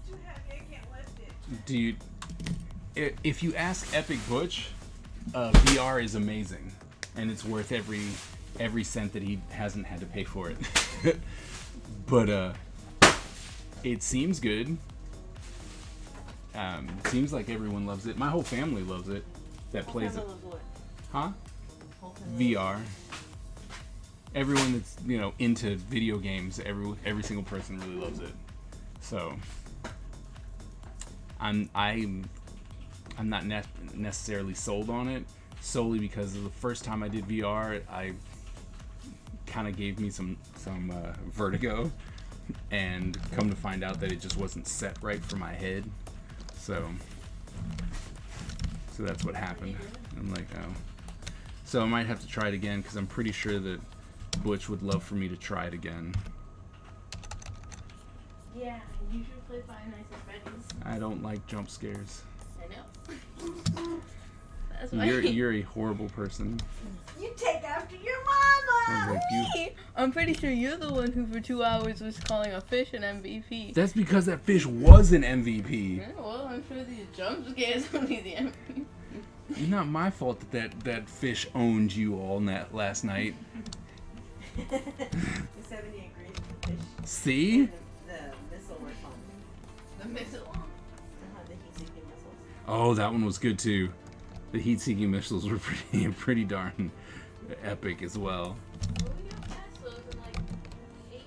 Too heavy, I can't lift it. Dude, if you ask Epic Butch, VR is amazing, and it's worth every cent that he hasn't had to pay for it. But it seems good. Seems like everyone loves it. My whole family loves it. That plays it. Huh? VR. Everyone that's into video games, every single person really loves it. So I'm not necessarily sold on it, solely because of the first time I did VR, I kind of gave me some vertigo, and come to find out that it just wasn't set right for my head. So that's what happened. I'm like, oh. So I might have to try it again, because I'm pretty sure that Butch would love for me to try it again. Yeah, you should play Five Nights at Freddy's. I don't like jump scares. I know. That's why. You're a horrible person. You take after your mama. Sounds like you. I'm pretty sure you're the one who for 2 hours was calling a fish an MVP. That's because that fish was an MVP. Yeah, well, I'm sure the jump scares only the MVP. It's not my fault that fish owned you all last night. The 70 agrees with the fish. See? And the missile were fun. The missile. The heat-seeking missiles. Oh, that one was good too. The heat-seeking missiles were pretty darn epic as well. Well, we got past those in like 8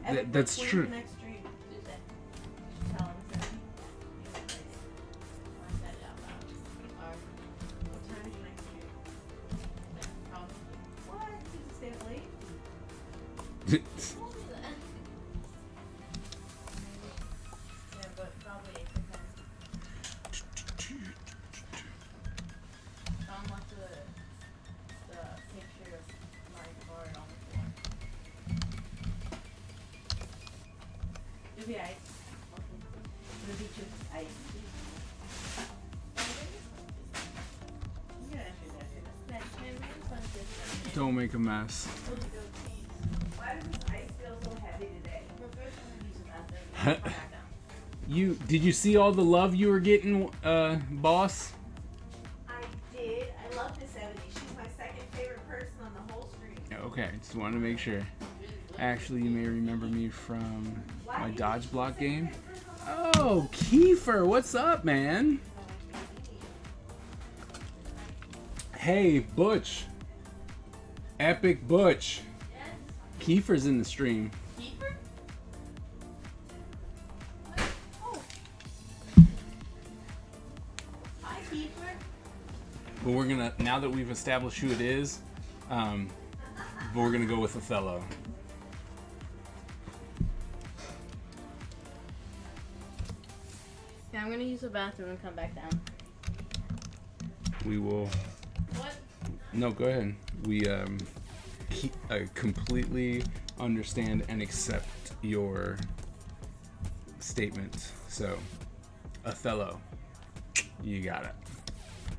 minutes. That's When's true. the next stream? Tuesday. Tell him, Sandy. I said it out loud. What time is your next stream? What? You just stay up late? Told me that. Yeah, but probably 8 to 10. Found like the picture of my card on the floor. You'll be alright. You'll be just ice. You can ask your dad to do that. Don't make a mess. Why does this ice feel so heavy today? Did you see all the love you were getting, boss? I did. I love Miss 70. She's my second favorite person on the whole stream. Okay, just wanted to make sure. Actually, you may remember me from my Dodge Block game. Oh, Kiefer, what's up, man? Hey, Butch. Epic Butch. Kiefer's in the stream. Keeper? Oh. Hi, Keeper. But we're gonna, now that we've established who it is, we're gonna go with Othello. Yeah, I'm gonna use the bathroom and come back down. We will. What? No, go ahead. We completely understand and accept your statement. So, Othello, you got it.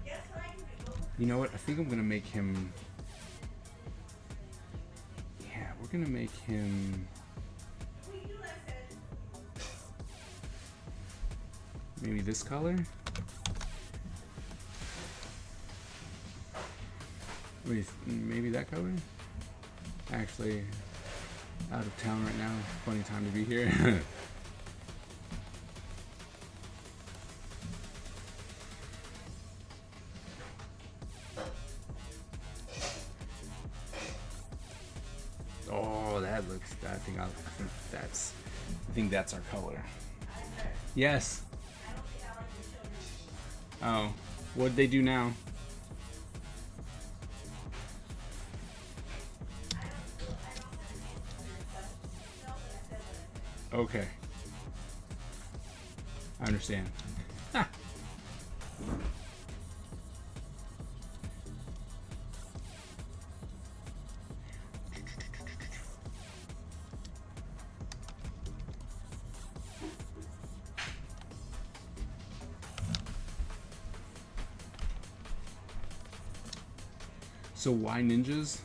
Guess what I can do? You know what? I think I'm gonna make him. Yeah, we're gonna make him. What do you do, like I said? Maybe this color. Wait, maybe that color? Actually, out of town right now. Funny time to be here. Oh, that looks. I think that's our color. Yes. Oh, what'd they do now? Okay. I understand. Ha. So why ninjas?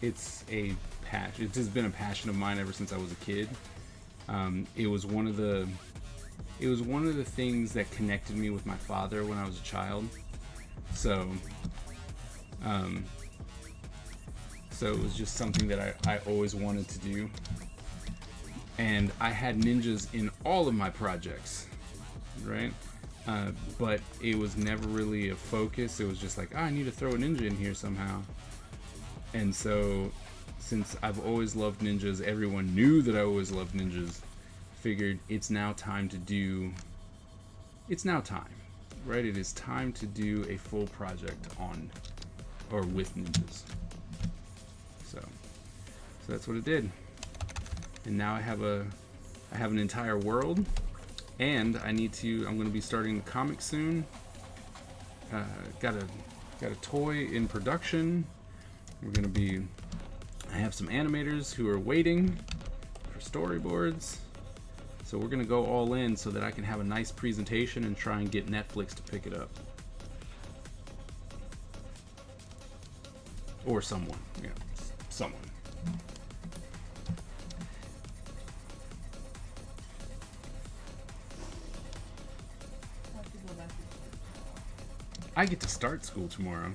It's a passion. It has been a passion of mine ever since I was a kid. It was one of the things that connected me with my father when I was a child. So it was just something that I always wanted to do. and I had ninjas in all of my projects, right? But it was never really a focus. It was just like, I need to throw a ninja in here somehow. And so, since I've always loved ninjas, everyone knew that I always loved ninjas, figured it's now time, right? It is time to do a full project on, or with ninjas. So that's what it did. And now I have an entire world, and I'm going to be starting the comic soon. Got a toy in production. I have some animators who are waiting for storyboards. So we're going to go all in so that I can have a nice presentation and try and get Netflix to pick it up. Or someone. Yeah, someone. I get to start school tomorrow.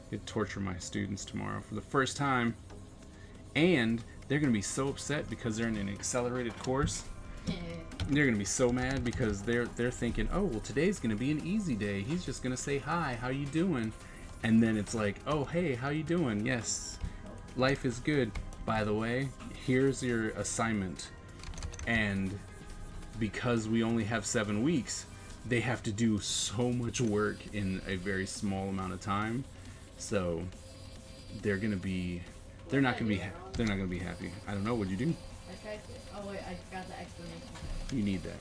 Get to torture my students tomorrow for the first time. And they're going to be so upset because they're in an accelerated course. They're going to be so mad because they're thinking, oh, well, today's going to be an easy day. He's just going to say, hi, how you doing? And then it's like, oh, hey, how you doing? Yes, life is good. By the way, here's your assignment. And because we only have 7 weeks, they have to do so much work in a very small amount of time. So they're not gonna be happy. I don't know. What'd you do? I tried to. Oh wait, I got the explanation. You need that.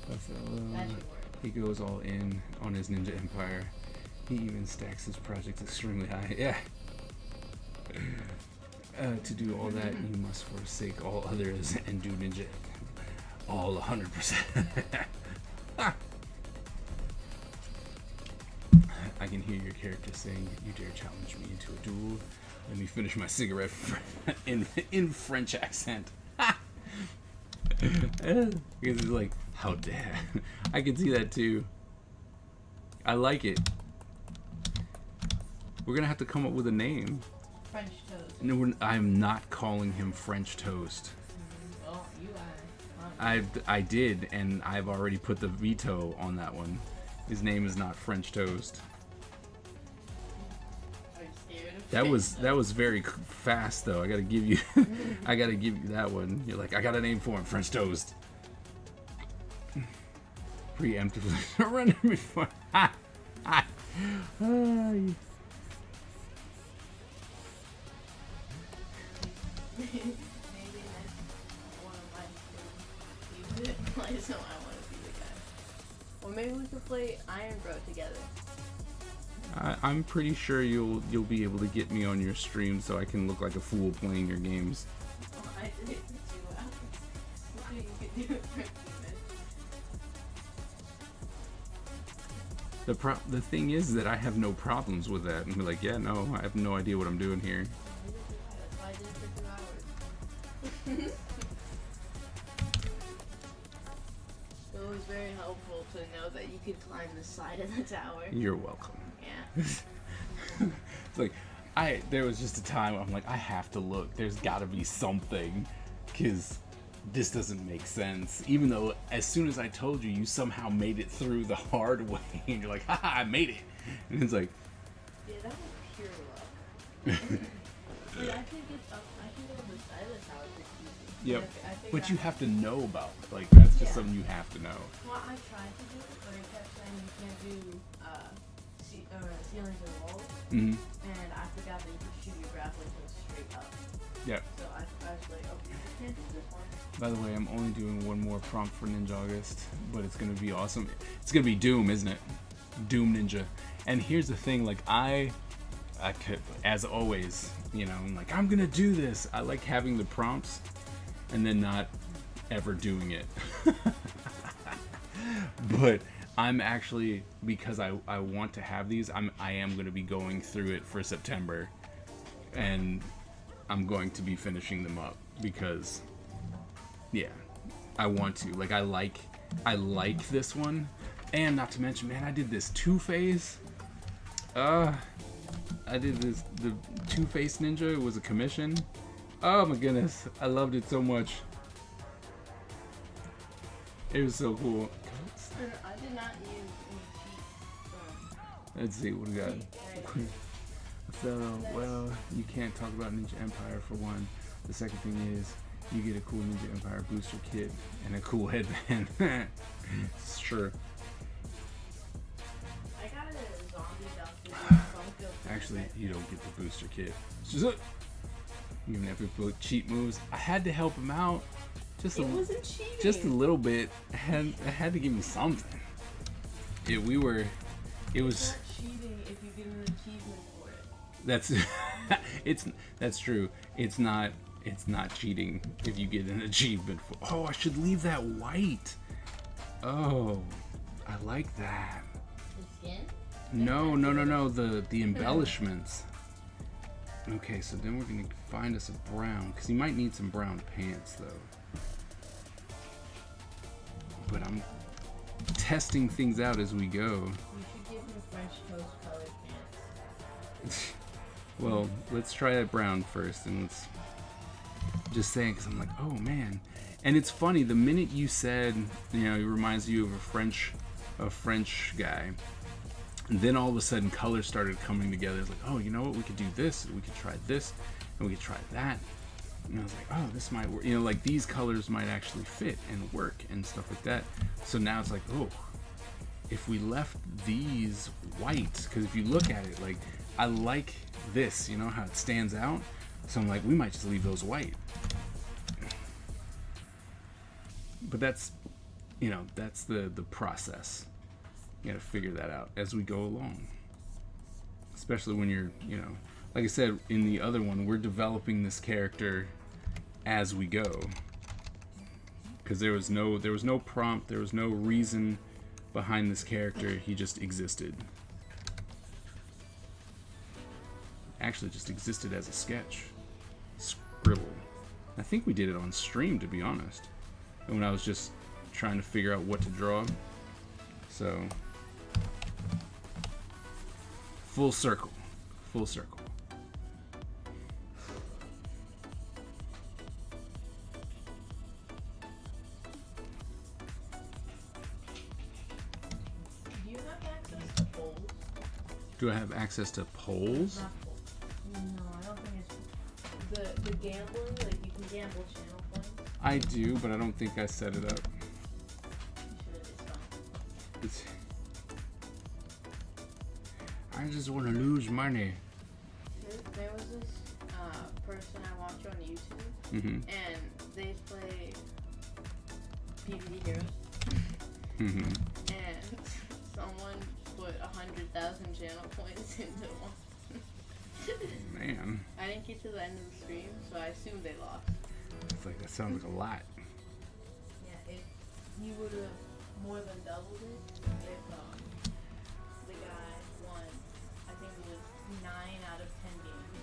That should work. He goes all in on his Ninja Empire. He even stacks his projects extremely high. Yeah. To do all that, you must forsake all others and do Ninja all 100%. I can hear your character saying, "You dare challenge me into a duel? Let me finish my cigarette in French accent." Because it's like, how dare? I can see that too. I like it. We're gonna have to come up with a name. French toast. No, I'm not calling him French Toast. Oh, you are. I did, and I've already put the veto on that one. His name is not French Toast. Are you scared of That was very fast though. I gotta give you that one. You're like, I got a name for him, French Toast. Preemptively surrender before. Maybe that's one of my things. You could play, so I want to be the guy. Or maybe we could play Iron Bro together. I'm pretty sure you'll be able to get me on your stream so I can look like a fool playing your games. Oh, I did it for 2 hours. So you could do it for 2 minutes. The thing is that I have no problems with that. And be like, yeah, no, I have no idea what I'm doing here. That's why I did it for 2 hours. So it was very helpful to know that you could climb the side of the tower. You're welcome. Yeah. It's like, there was just a time where I'm like, I have to look. There's got to be something, because this doesn't make sense. Even though as soon as I told you, you somehow made it through the hard way, and you're like, haha, I made it. And it's like, Yeah, that was pure luck. Wait, I can get up the side of the tower pretty easy. yep. I figured But you out- have to know about. Like, that's just Yeah. something you have to know. Well, I tried to do it, but it kept saying you can't do ceilings or walls, Mm-hmm. and I forgot that you could shoot your grappling hook straight up. Yep. So I was like, okay, you can't do this one. By the way, I'm only doing one more prompt for Ninja August, but it's gonna be awesome. It's gonna be Doom, isn't it? Doom Ninja. And here's the thing, like I could, as always, I'm like, I'm gonna do this. I like having the prompts and then not ever doing it. But I'm actually, because I want to have these, I am gonna be going through it for September, and I'm going to be finishing them up because, yeah, I want to. Like, I like this one, and not to mention, man, I did this Two-Phase. I did this. The Two-Face Ninja. It was a commission. Oh my goodness, I loved it so much. It was so cool. I did not use any cheats. Let's see what we got. So, well, you can't talk about Ninja Empire for one. The second thing is, you get a cool Ninja Empire booster kit and a cool headband. It's true. I got a zombie outfit. Actually, you don't get the booster kit. It's just even if we put cheat moves, I had to help him out. Just It wasn't cheating. just a little bit. I had to give him something. It was. It's not cheating if you get an achievement for it. That's true. It's not cheating if you get an achievement for. Oh, I should leave that white. Oh, I like that. The skin? No. The embellishments. Okay, so then we're gonna find us a brown, because you might need some brown pants though. But I'm testing things out as we go. You should give him French toast colored pants. Well, let's try that brown first, and let's just saying, because I'm like, oh man. And it's funny, the minute you said, it reminds you of a French guy, and then all of a sudden colors started coming together. It's like, oh, you know what, we could do this, we could try this, and we could try that. And I was like, oh, this might work. Like these colors might actually fit and work and stuff like that. So now it's like, oh, if we left these white, because if you look at it, like, I like this, how it stands out. So I'm like, we might just leave those white. But that's, that's the process. You gotta figure that out as we go along. Especially when you're, like I said, in the other one, we're developing this character as we go. Because there was no prompt, there was no reason behind this character, he just existed. Actually just existed as a sketch. Scribble. I think we did it on stream, to be honest. When I was just trying to figure out what to draw. So, full circle. Full circle. Do you have access to polls? Do I have access to polls? Not polls. No, I don't think it's the gambling. Like you can gamble channel points. I do, but I don't think I set it up. You should. It's fine. I just want to lose money. There was this person I watch on YouTube, Mm-hmm. and they play PvP Heroes, Mm-hmm. and someone put 100,000 channel points into one. Man, I didn't get to the end of the stream, so I assumed they lost. it's like that sounds like a lot. Yeah, if you would have more than doubled it, if the guy won, I think it was 9 out of 10 games.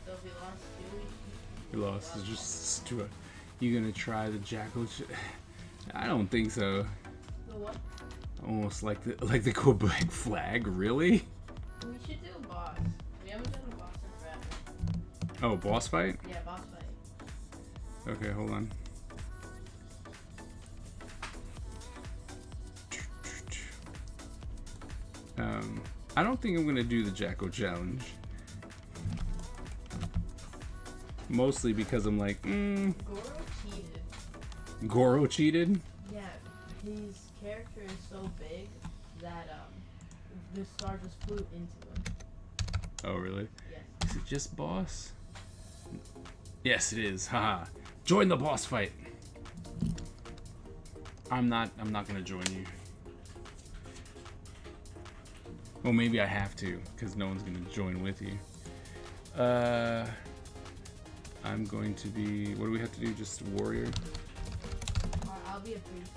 So if he lost 2, You lost. It's just to a. You gonna try the Jackal? I don't think so. the what? Almost like the Quebec flag, really? We should do a boss. We haven't done a boss in forever. Oh, boss fight? Yeah, boss fight. Okay, hold on. I don't think I'm gonna do the Jackal challenge. Mostly because I'm like, Goro cheated. Goro cheated? Yeah, his character is so big that the star just flew into him. Oh, really? Yes. Is it just boss? Yes, it is. Haha. Join the boss fight. I'm not gonna join you. Well, maybe I have to, because no one's gonna join with you. I'm going to be. What do we have to do? Just warrior? I'll be a priest.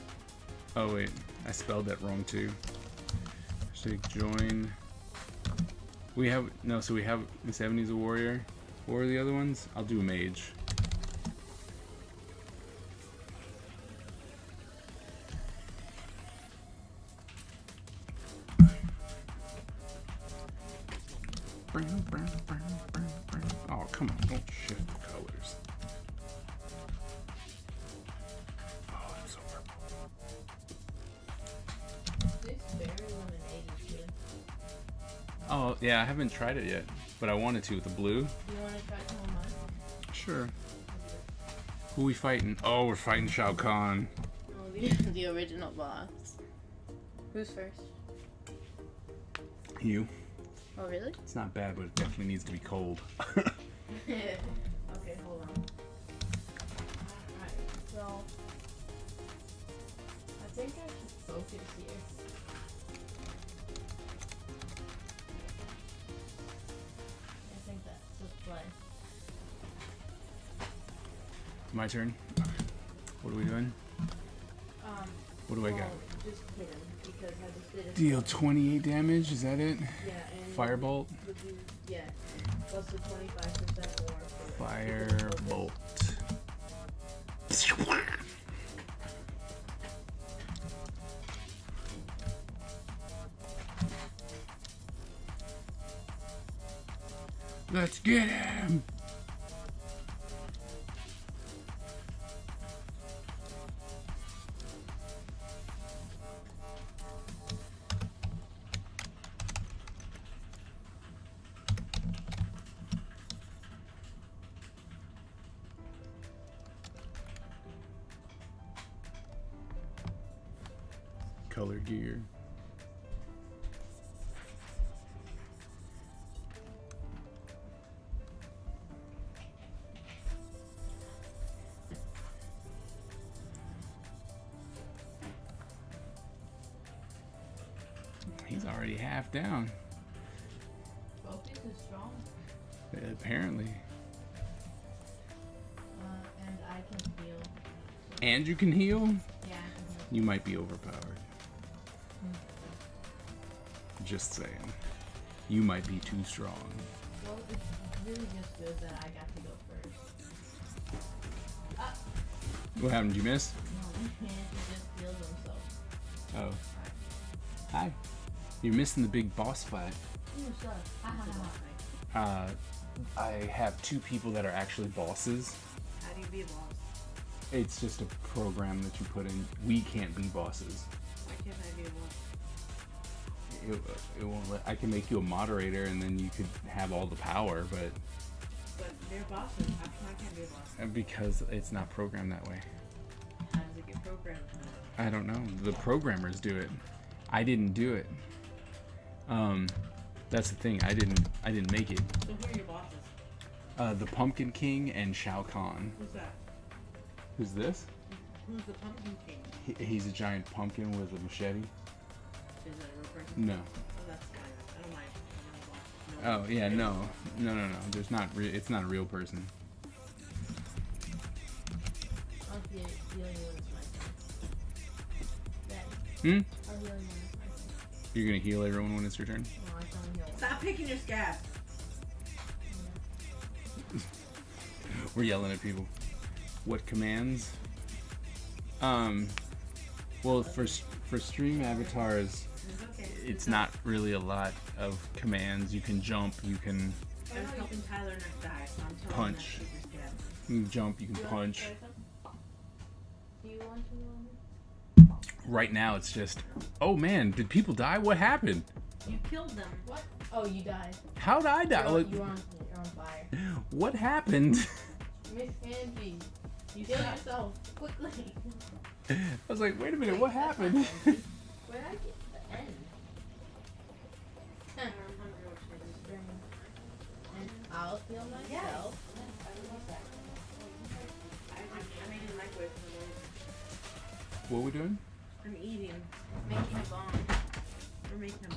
Oh wait, I spelled that wrong too. Actually, join. We have no. So we have Miss Ebony's a warrior. What are the other ones? I'll do a mage. Oh, come on. Don't shift the colors. Oh, it's so purple. This berry lemonade is good. Oh, yeah, I haven't tried it yet, but I wanted to with the blue. Do you want to try some of mine? Sure. Who we fighting? Oh, we're fighting Shao Kahn. Oh, the original boss. Who's first? You. Oh, really? It's not bad, but it definitely needs to be cold. Okay, hold on. Alright, so I think I should focus here. I think that's the play. My turn. What are we doing? What do I got? Just hit him because I just did it. Deal 28 damage. Is that it? Yeah, and Firebolt. would you, yeah, plus the 25% more. Firebolt. Let's get him. Color gear. He's already half down. Focus is strong. Apparently. And I can heal. And you can heal? Yeah, I can heal. You might be overpowered. Just saying. You might be too strong. Well, it's really just good that I got to go first. What happened? Did you miss? No, he just healed himself. Oh. Hi. You're missing the big boss fight. Ooh, sus. Ha ha ha. I have two people that are actually bosses. How do you be a boss? It's just a program that you put in. We can't be bosses. Why can't I be a boss? It won't let. I can make you a moderator, and then you could have all the power, but But they're bosses. How come I can't be a boss? because it's not programmed that way. How does it get programmed? I don't know. The programmers do it. I didn't do it. That's the thing. I didn't make it. So who are your bosses? The Pumpkin King and Shao Kahn. Who's that? Who's this? Who's the Pumpkin King? He's a giant pumpkin with a machete. Is that a real person? No. Oh, that's fine. I don't mind. I'm not a boss. No. Oh yeah, no. There's not. It's not a real person. I'll heal you when it's my turn. Daddy, Hmm. I'll heal you when it's my turn. You're gonna heal everyone when it's your turn. No, I can't heal. Stop picking your scab. We're yelling at people. What commands? Well, for stream avatars, It's okay. it's not really a lot of commands. You can jump, you can I was helping Tyler not die, so I'm telling Punch. him not to keep your scab. jump, you can punch. Do you want to heal me? Right now, it's just, oh man, did people die? What happened? You killed them. What? Oh, you died. How'd I die? Like, You're on fire. what happened? Miss Angie, you heal yourself quickly. I was like, wait a minute, what happened? Where did I get to the end? I'm hungry. What should I do? And I'll heal myself. I made it in the microwave for the moment. What are we doing? I'm eating. Making a bomb. We're making a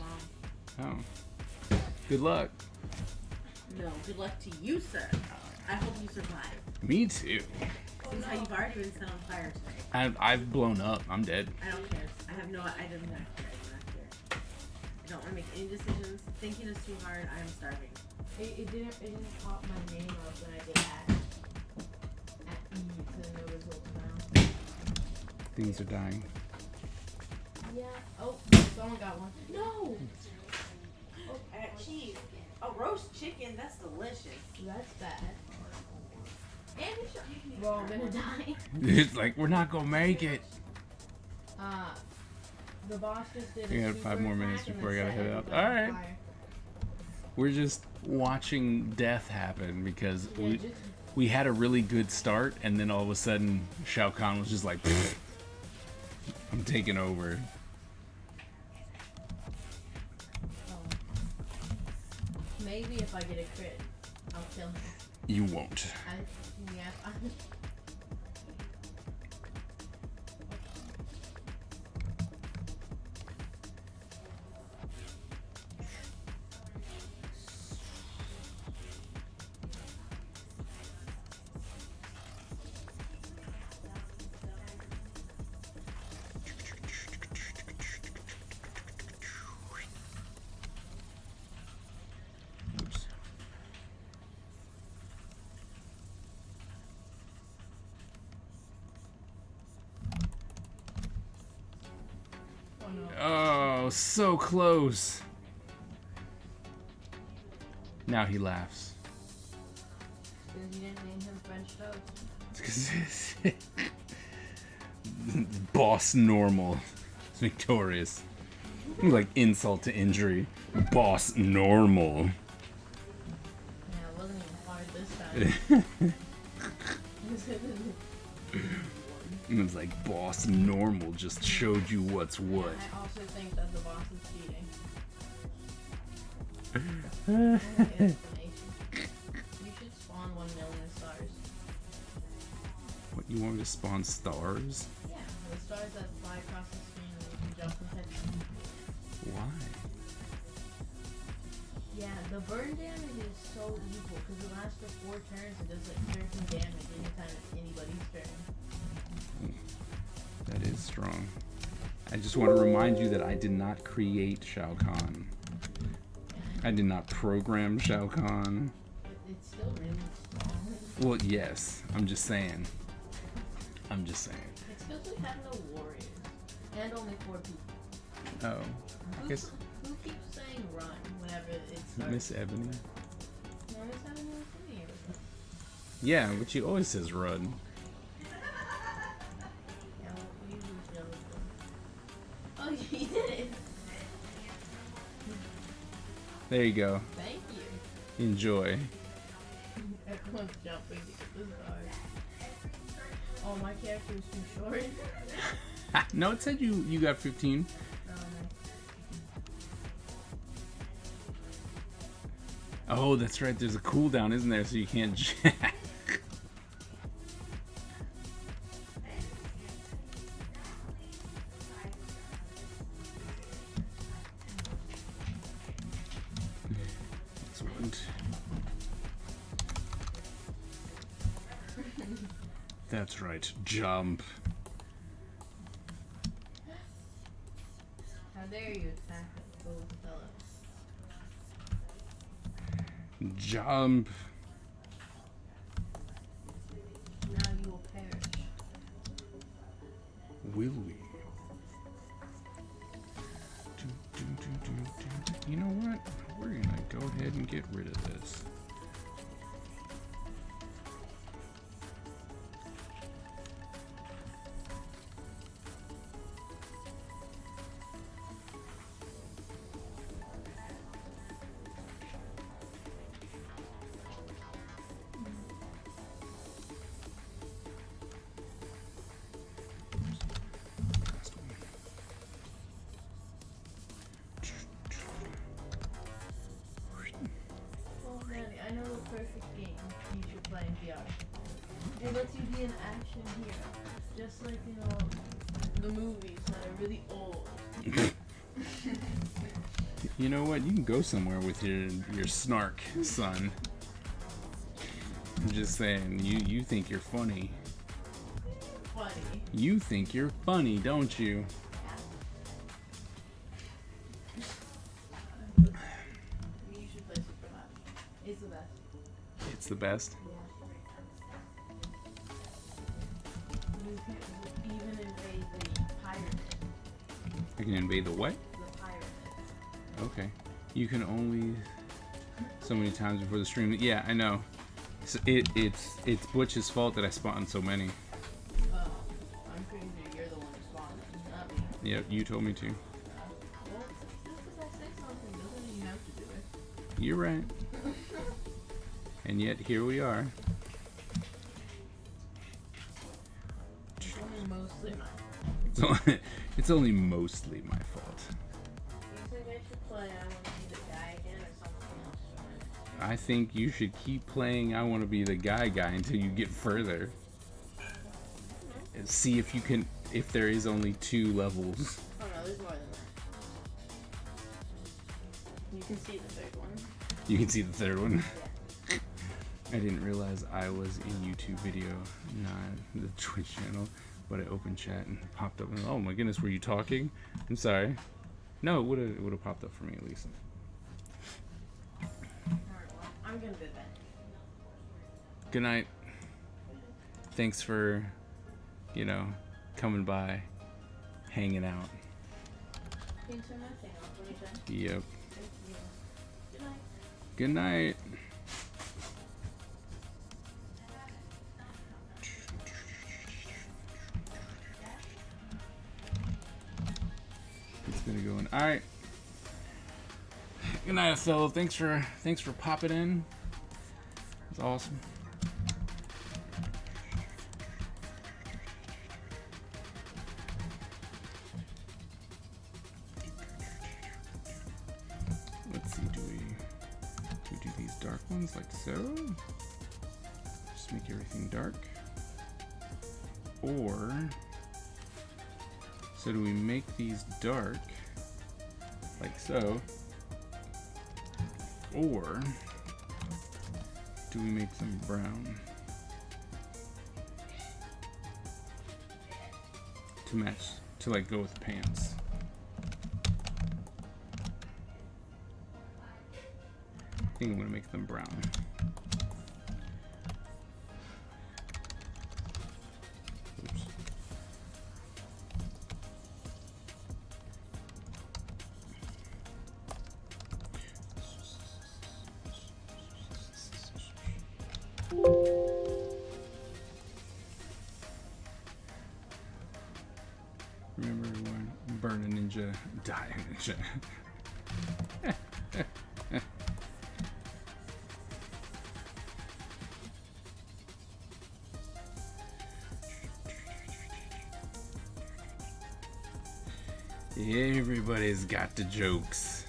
bomb. Oh. Good luck. No, good luck to you, sir. I hope you survive. Me too. Since how you've already been set on fire today. I've blown up. I'm dead. I don't care. I have no. I don't care. I don't care. I don't want to make any decisions. Thinking is too hard. I am starving. It didn't pop my name up when I did at E, so no results now. Things are dying. Yeah. Oh, someone got one. No. Cheese. Oh, roast chicken. That's delicious. That's bad. And we're all gonna die. It's like, we're not gonna make it. The boss just did. We a got 5 super more minutes attack and before I then gotta set head out. everybody on Alright. fire. We're just watching death happen because Yeah, we had a really good start, and then all of a sudden Shao Kahn was just like, "Pfft, I'm taking over." maybe if I get a crit, I'll kill him. You won't. Yeah. Oops. Oh no. Oh, so close. Now he laughs. Because you didn't name him French toast. It's 'cause Boss Normal is victorious. Like insult to injury. Boss Normal. Yeah, it wasn't even hard this time. It was like Boss Normal just showed you what's what. I also think that the boss is cheating. You should spawn 1 million stars. What, you want me to spawn stars? Yeah, the stars that fly across the screen and you can jump and catch them. Why? Yeah, the burn damage is so evil because it lasts for 4 turns and does like 13 damage anytime it's anybody's turn. That is strong. I just want to remind you that I did not create Shao Kahn. I did not program Shao Kahn. But it's still really strong. Well, yes. I'm just saying. It's because we have no warriors. And only 4 people. Oh. I guess Who keeps saying run whenever it starts? Miss Ebony. No, Miss Ebony was in here with us. Yeah, but she always says run. Yeah, well, we usually share with them. Oh, you did it! There you go. Thank you. Enjoy. Everyone's jumping to get this card. Oh, my character is too short. No, it said you got 15. Oh, that's right. There's a cooldown, isn't there? So you can't jack. Excellent. That's right. Jump. How dare you attack a little fella? Jump. Now you will perish. Will we? You know what? We're gonna go ahead and get rid of this. Oh, Manny, I know the perfect game you should play in VR. It lets you be an action hero. Just like, you know, the movies that are really old. You know what? You can go somewhere with your snark, son. I'm just saying, you think you're funny. Funny. You think you're funny, don't you? You should play Super Hot. It's the best. It's the best. You can even invade the pyramid. I can invade the what? The pyramid. Okay. You can only so many times before the stream. Yeah, I know. It's Butch's fault that I spawned so many. Oh, I'm pretty sure you're the one who spawned them, not me. Yep, you told me to. Well, just because I say something doesn't mean you have to do it. You're right. And yet here we are. It's only mostly my It's only mostly my fault. You think I should play I Want to Be the Guy again or something else? I think you should keep playing I Want to Be the Guy until you get further. And see if you can, if there is only 2 levels. Oh no, there's more than that. You can see the third one. You can see the third one. Yeah. I didn't realize I was in YouTube video, not the Twitch channel, but I opened chat and it popped up and oh my goodness, were you talking? I'm sorry. No, it would have popped up for me at least. Alright, well, I'm gonna go to bed. Good night. Thanks for, coming by, hanging out. Can you turn my thing off? What are you saying? Yep. Good night. Good night. It's gonna go in. All right. Good night, Othello. Thanks for popping in. It's awesome. Let's see. Do we do these dark ones like so? Just make everything dark. Or so do we make these dark like so? Or do we make them brown to match, to like go with pants? I think I'm gonna make them brown. Oops. Remember when burn a ninja, die a ninja. Everybody's got the jokes.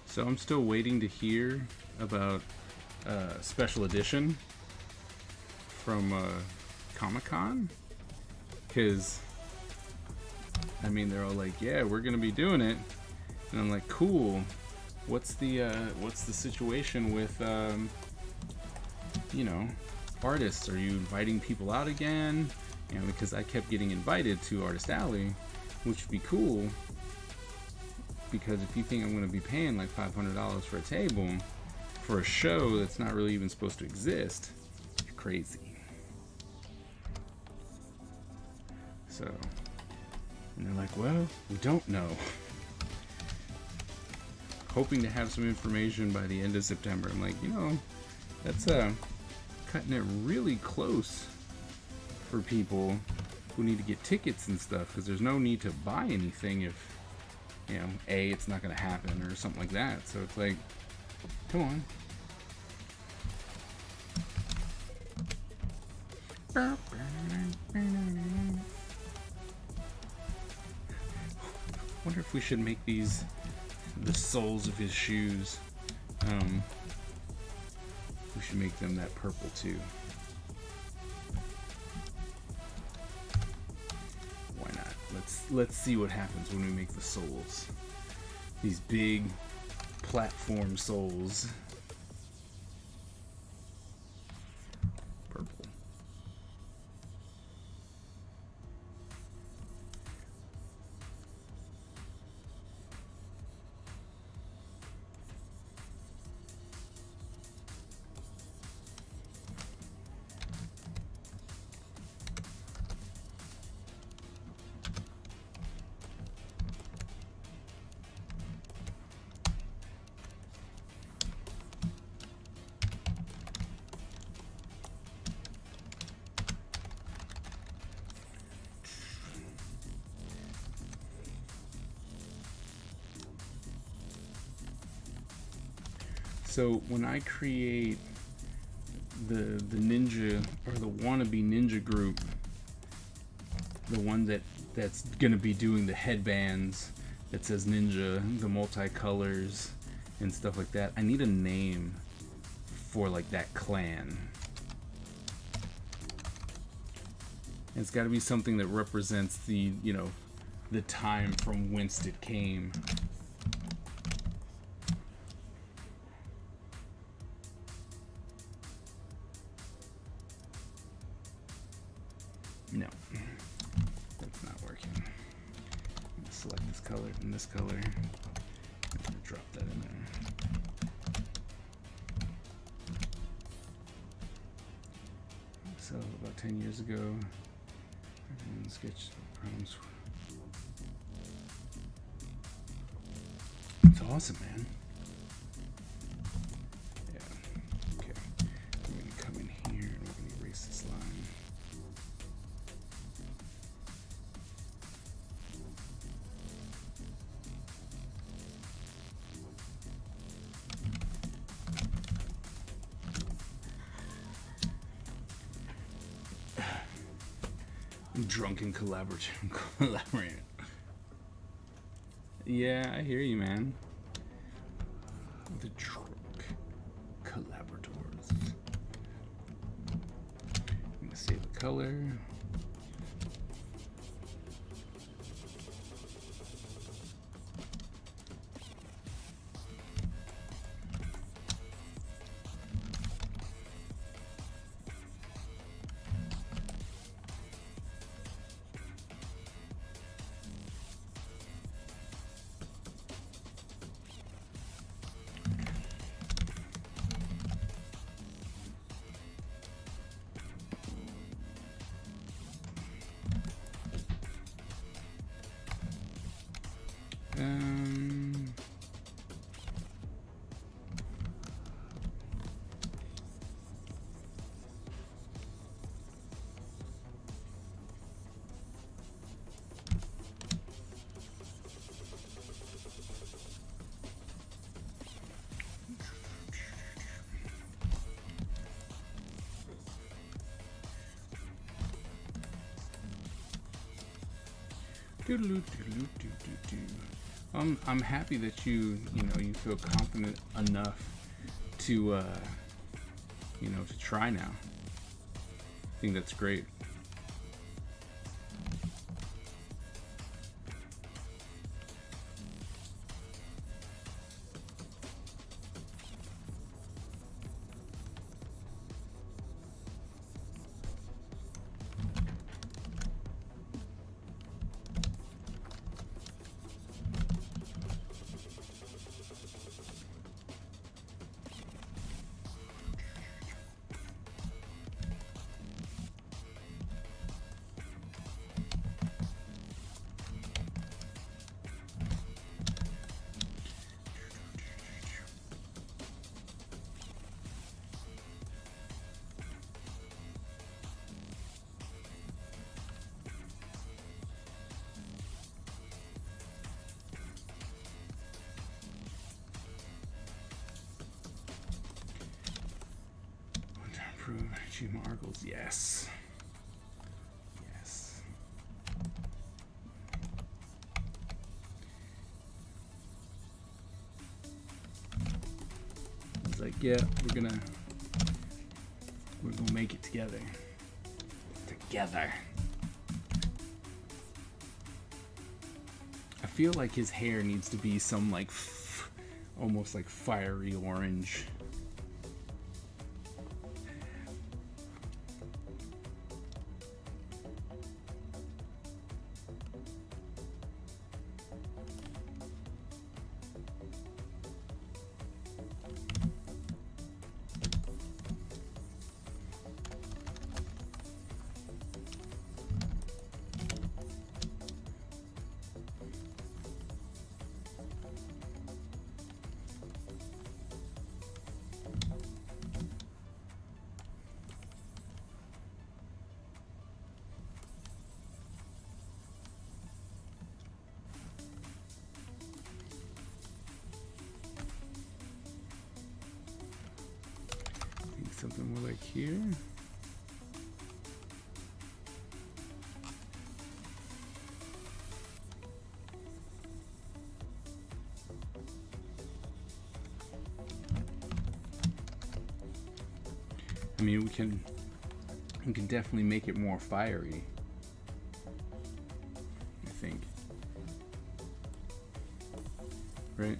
So I'm still waiting to hear about special edition from Comic-Con, because I mean they're all like, yeah, we're gonna be doing it, and I'm like, cool. What's the situation with artists? Are you inviting people out again? Because I kept getting invited to Artist Alley, which would be cool. Because if you think I'm going to be paying like $500 for a table for a show that's not really even supposed to exist, you're crazy. So, and they're like, well, we don't know. Hoping to have some information by the end of September. I'm like, that's cutting it really close for people who need to get tickets and stuff, because there's no need to buy anything if it's not going to happen or something like that. So it's like, come on. Wonder if we should make these the soles of his shoes. We should make them that purple too. Why not? Let's see what happens when we make the soles. These big platform soles. Purple. So when I create the ninja or the wannabe ninja group, the one that's gonna be doing the headbands that says ninja, the multicolors and stuff like that, I need a name for like that clan. And it's got to be something that represents the, you know, the time from whence it came. No, that's not working. I'm gonna select this color and this color. I'm gonna drop that in there. So about 10 years ago, everyone sketched problems. It's awesome, man. Yeah. Okay. I'm gonna come in here and we're gonna erase this line. Drunken collaborator. Yeah, I hear you, man. The drunk collaborators. I'm gonna save the color. I'm happy that you feel confident enough to to try now. I think that's great. Achieve our goals. Yes. Yes. like, yeah, we're gonna make it together. Together. I feel like his hair needs to be some like almost like fiery orange. Something more like here. I mean, we can definitely make it more fiery, I think. Right?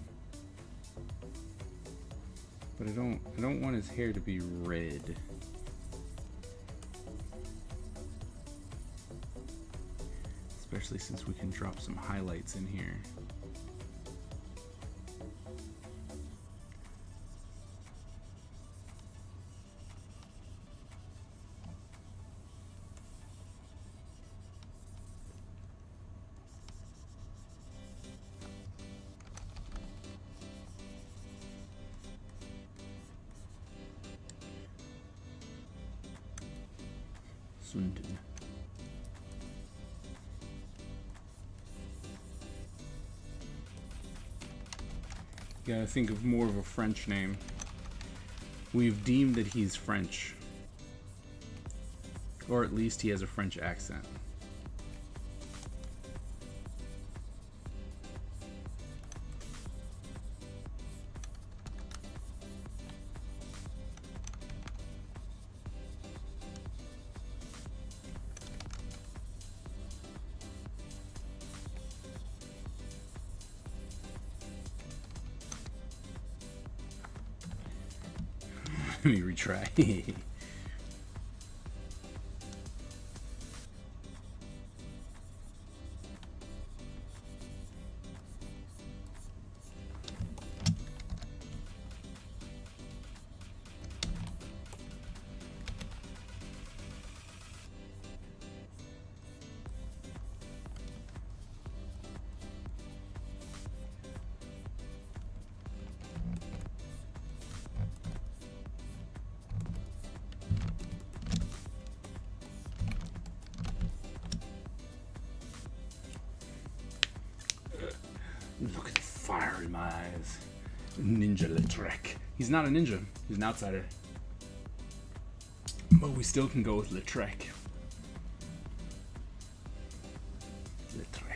But I don't want his hair to be red. Especially since we can drop some highlights in here. Swindon. Gotta think of more of a French name. We've deemed that he's French. Or at least he has a French accent. Let me retry. Look at the fire in my eyes. Ninja Lautrec. He's not a ninja. He's an outsider. But we still can go with Lautrec. Lautrec.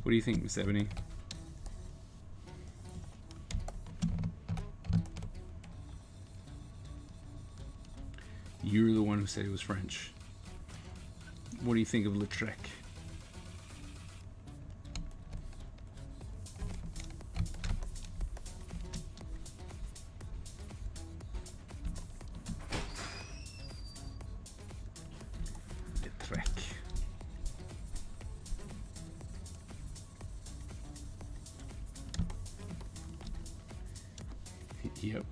What do you think, Miss Ebony? You're the one who said it was French. What do you think of Lautrec? Lautrec. Yep.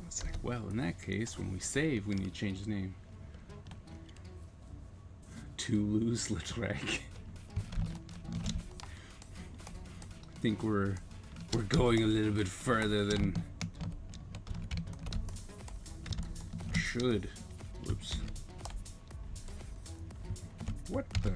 It's like, well, in that case, when we save, we need to change his name. Toulouse-Lautrec. I think we're We're going a little bit further than should. Whoops. What the?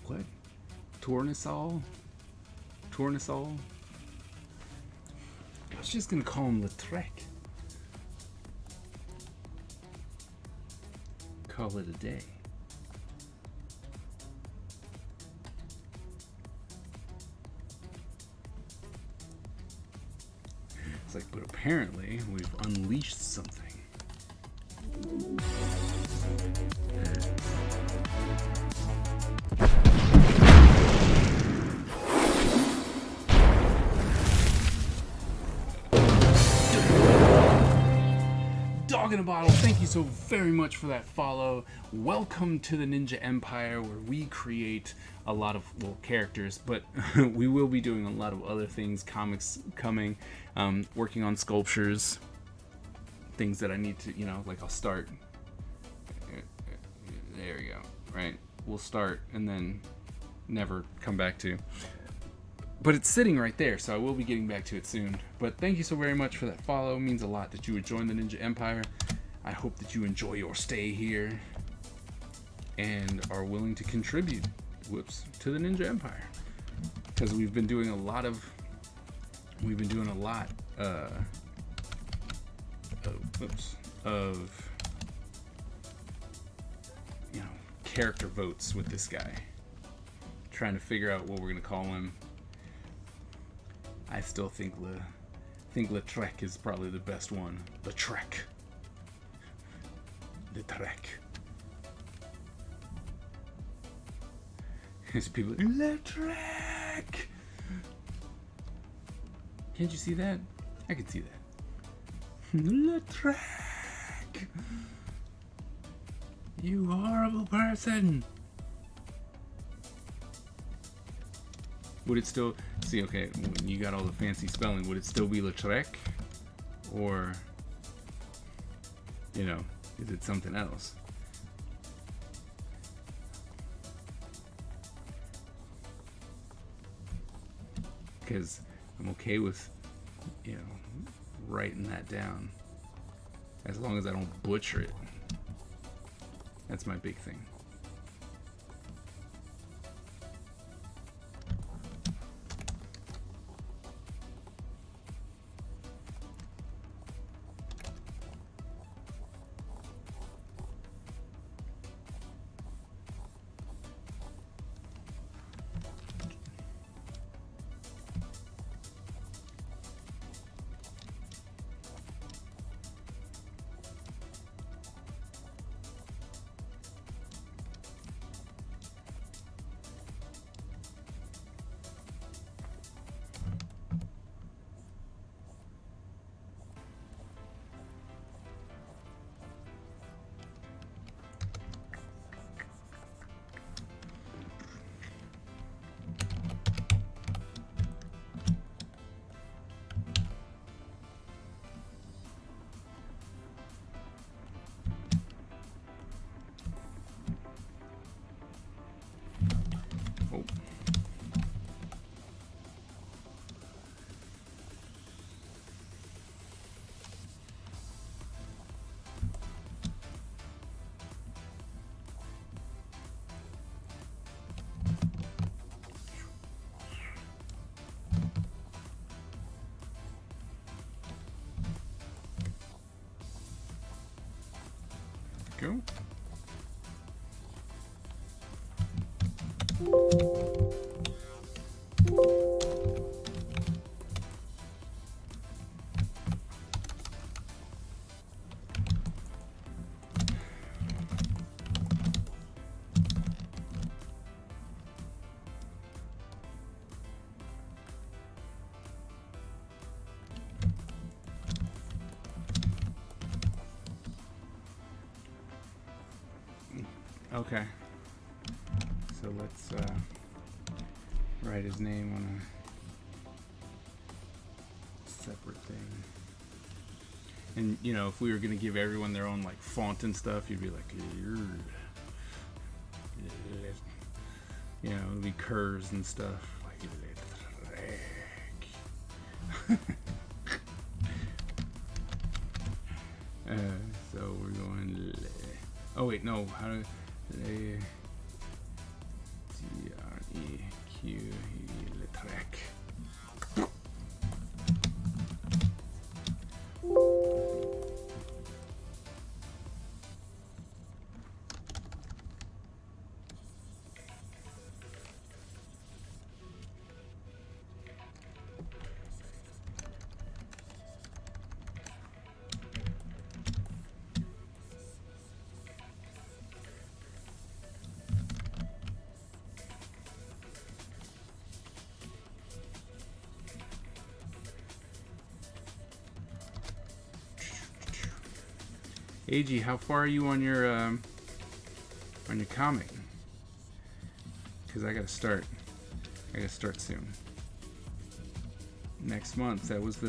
What? Tournesol? Tournesol? I was just gonna call him Lautrec. Call it a day. It's like, but apparently we've unleashed something. Dog in a Bottle, thank you so very much for that follow. Welcome to the Ninja Empire, where we create a lot of, well, characters, but we will be doing a lot of other things, comics coming, working on sculptures, things that I need to, like I'll start. There we go, right? We'll start and then never come back to. But it's sitting right there, so I will be getting back to it soon. But thank you so very much for that follow. It means a lot that you would join the Ninja Empire. I hope that you enjoy your stay here and are willing to contribute, to the Ninja Empire. Because we've been doing a lot of character votes with this guy. Trying to figure out what we're gonna call him. I still think Lautrec is probably the best one. Lautrec. There's people like, Lautrec! Can't you see that? I can see that. Lautrec! You horrible person! Would it still, see, okay, when you got all the fancy spelling, would it still be Lautrec? Or, is it something else? Because I'm okay with, writing that down. As long as I don't butcher it. That's my big thing. Go. Okay. So let's write his name on a separate thing. And you know, if we were gonna give everyone their own like font and stuff, you'd be like, you know, it'd be curves and stuff. So we're going. Oh wait, no. How do Trek. AG, how far are you on your comic? Because I gotta start. I gotta start soon. Next month. That was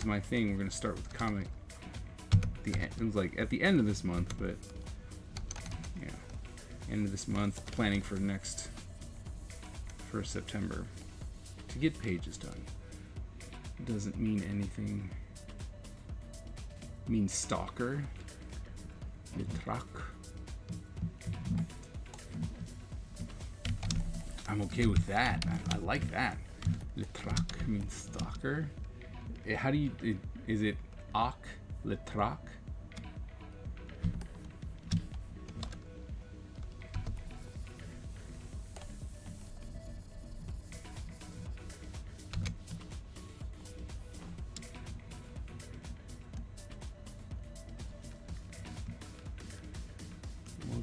my thing. We're gonna start with the comic. It was like at the end of this month, but yeah, end of this month. Planning for September to get pages done. Doesn't mean anything. Means stalker. Le truck. I'm okay with that. I like that. Le truck means stalker. How do you? Is it Ak le truck?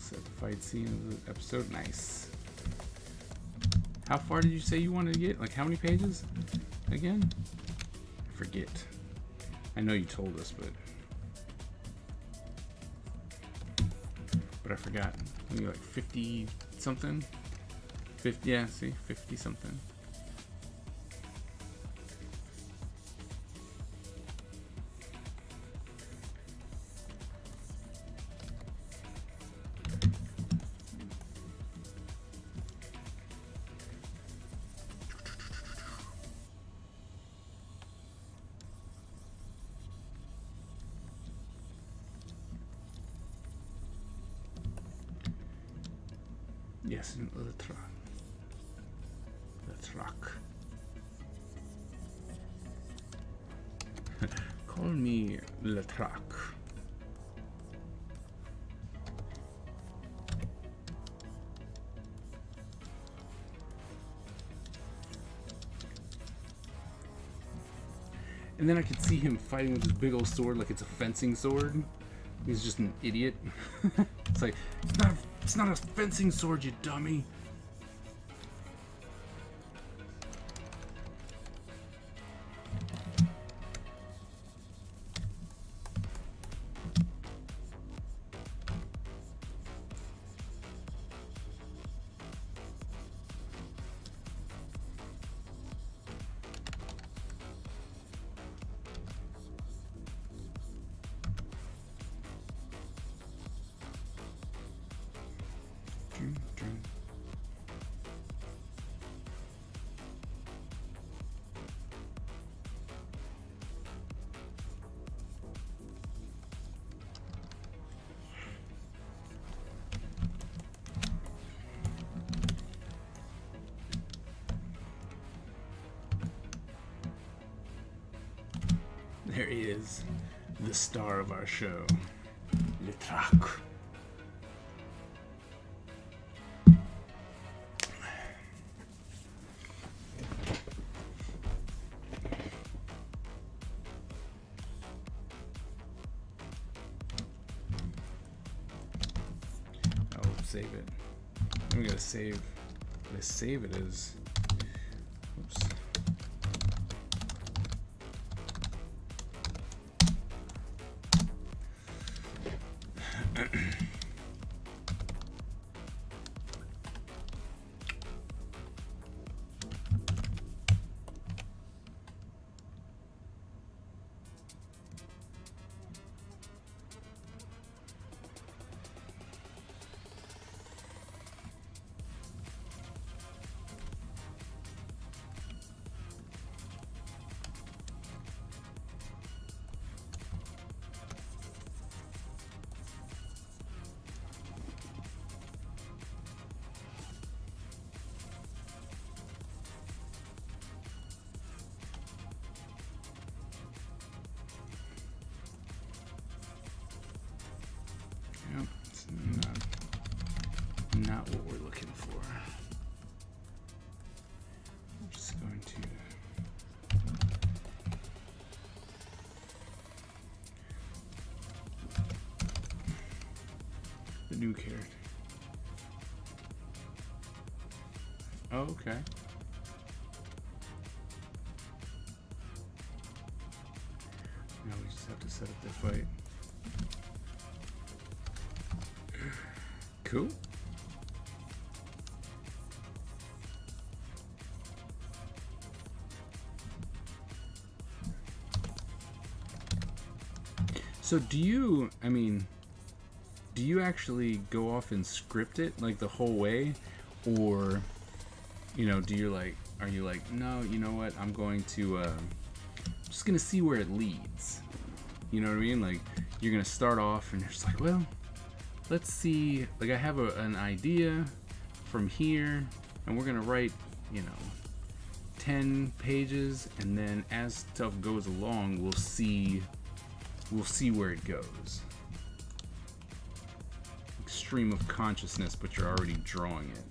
Set the fight scene of the episode. Nice. How far did you say you wanted to get? Like how many pages? Again? I forget. I know you told us, but I forgot. Maybe like 50 something? 50, yeah, see? 50 something. Yes, le truck. Le truck. Call me le truck. And then I could see him fighting with his big old sword like it's a fencing sword. He's just an idiot. It's like, it's not a fencing sword, you dummy. There he is, the star of our show, Le Truck. Oh, save it. I'm gonna save. Let's save it as. Oops. new character. Oh, okay. Now we just have to set up the fight. Cool. So do you actually go off and script it like the whole way? Or, are you like, no, you know what, I'm just gonna see where it leads. You know what I mean? Like, you're gonna start off and you're just like, well, let's see, like I have an idea from here and we're gonna write, 10 pages, and then as stuff goes along, we'll see where it goes. Stream of consciousness, but you're already drawing it.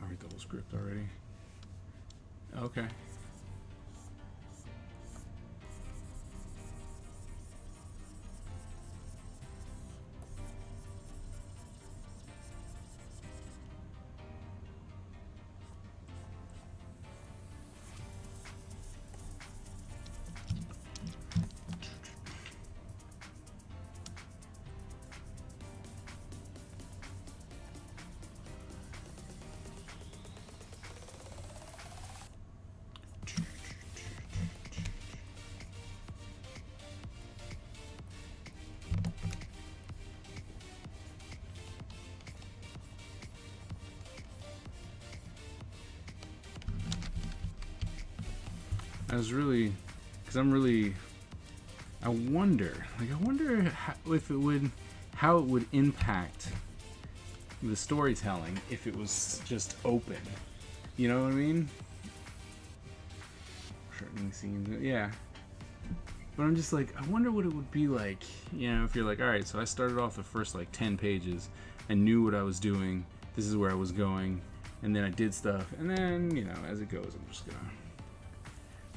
I read the whole script already. Okay. I wonder how it would impact the storytelling if it was just open. You know what I mean? Shortening scenes, yeah. But I'm just like, I wonder what it would be like, if you're like, all right, so I started off the first 10 pages and knew what I was doing. This is where I was going, and then I did stuff, and then, as it goes, I'm just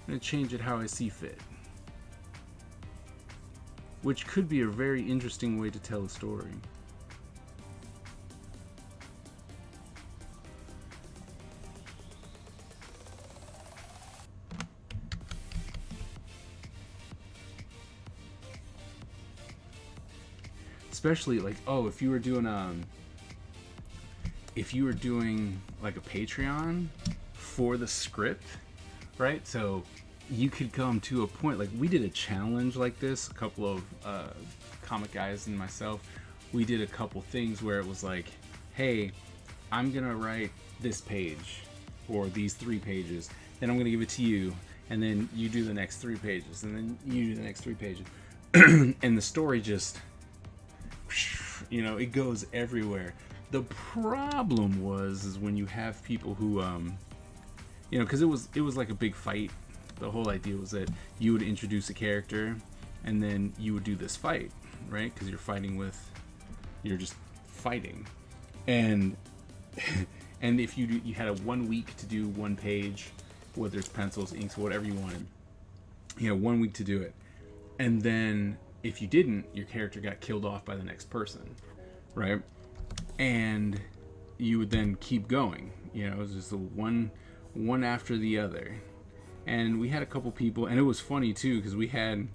gonna change it how I see fit. Which could be a very interesting way to tell a story. Especially if you were doing like a Patreon for the script, right? So you could come to a point, like we did a challenge like this, a couple of comic guys and myself, we did a couple things where it was like, hey, I'm gonna write this page or these 3 pages, then I'm gonna give it to you, and then you do the next 3 pages, and then you do the next 3 pages. And the story just, it goes everywhere. The problem is when you have people who because it was like a big fight. The whole idea was that you would introduce a character and then you would do this fight, right? Because you're just fighting. And if you had a 1 week to do 1 page, whether it's pencils, inks, whatever you wanted, 1 week to do it. And then if you didn't, your character got killed off by the next person, right? And you would then keep going. It was just one after the other. And we had a couple people, and it was funny too, because we had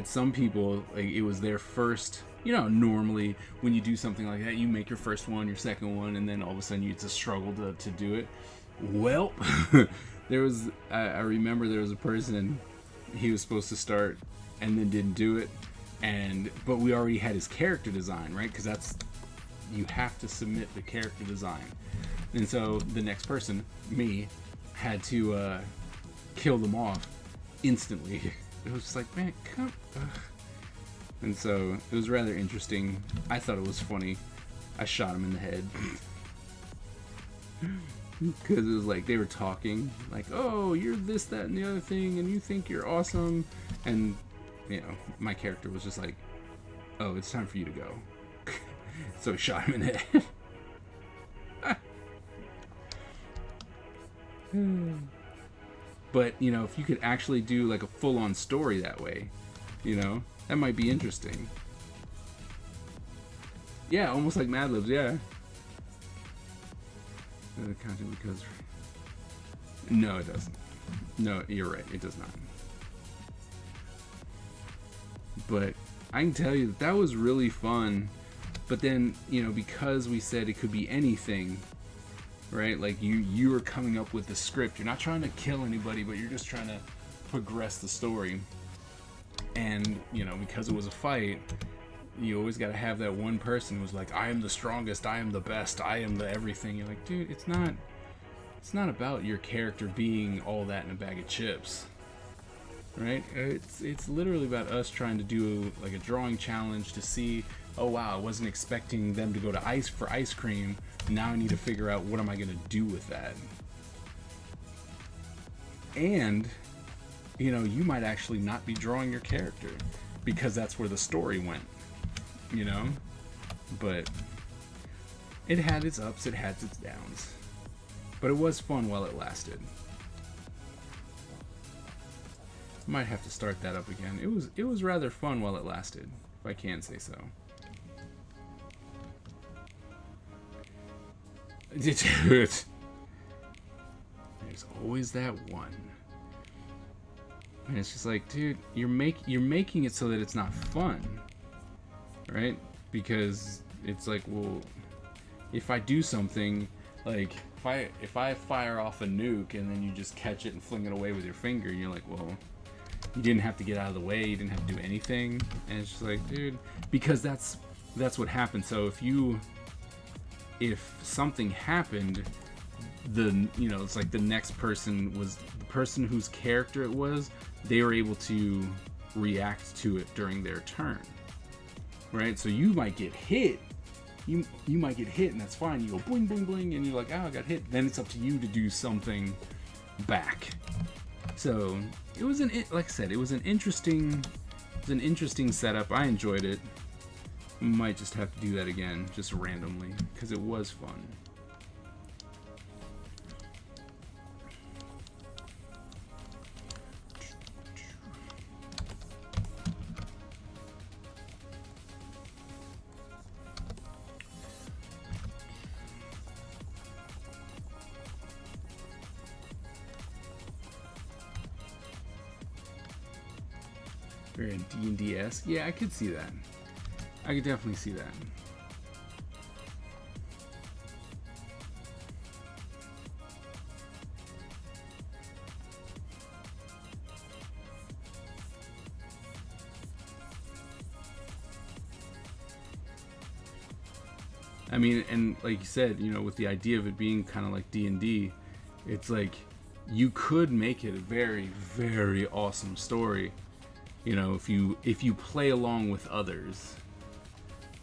some people, like it was their first, normally when you do something like that, you make your first one, your second one, and then all of a sudden you just struggle to do it. Well, I remember there was a person, he was supposed to start and then didn't do it, but we already had his character design, right? Because you have to submit the character design. And so the next person, me, had to kill them off instantly. It was just like, man, come. And so it was rather interesting. I thought it was funny. I shot him in the head because it was like they were talking like, oh, you're this, that, and the other thing, and you think you're awesome, and my character was just like, oh, it's time for you to go. So he shot him in the head. But if you could actually do like a full-on story that way, You know, that might be interesting. Yeah, almost like Mad Libs, yeah. Because no, it doesn't. No, you're right, it does not. But I can tell you that was really fun. But then, you know, because we said it could be anything, right? Like you were coming up with the script. You're not trying to kill anybody, but you're just trying to progress the story. And, you know, because it was a fight, you always got to have that one person who's like, I am the strongest, I am the best, I am the everything. You're like, dude, it's not about your character being all that in a bag of chips. Right? It's literally about us trying to do like a drawing challenge to see, oh wow, I wasn't expecting them to go to ice cream. Now I need to figure out what am I going to do with that. And, you know, you might actually not be drawing your character because that's where the story went, you know? But it had its ups, it had its downs. But it was fun while it lasted. Might have to start that up again. It was rather fun while it lasted, if I can say so. Dude, there's always that one. And it's just like, dude, you're making it so that it's not fun, right? Because it's like, well, if I do something, like if I fire off a nuke and then you just catch it and fling it away with your finger, and you're like, well, you didn't have to get out of the way, you didn't have to do anything, and it's just like, dude, because that's what happened. So if something happened, you know, it's like the next person was the person whose character it was, they were able to react to it during their turn, right? So you might get hit, you might get hit, and that's fine. You go bling bling bling, and you're like, oh, I got hit. Then it's up to you to do something back. So it was like I said, it was an interesting setup. I enjoyed it. Might just have to do that again, just randomly, because it was fun. Very D&D-esque. Yeah, I could see that. I could definitely see that. I mean, and like you said, you know, with the idea of it being kind of like D&D, it's like you could make it a very, very awesome story. You know, if you play along with others,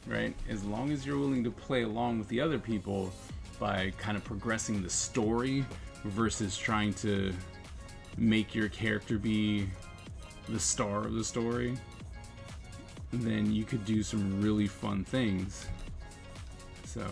right? As long as you're willing to play along with the other people by kind of progressing the story versus trying to make your character be the star of the story, then you could do some really fun things. So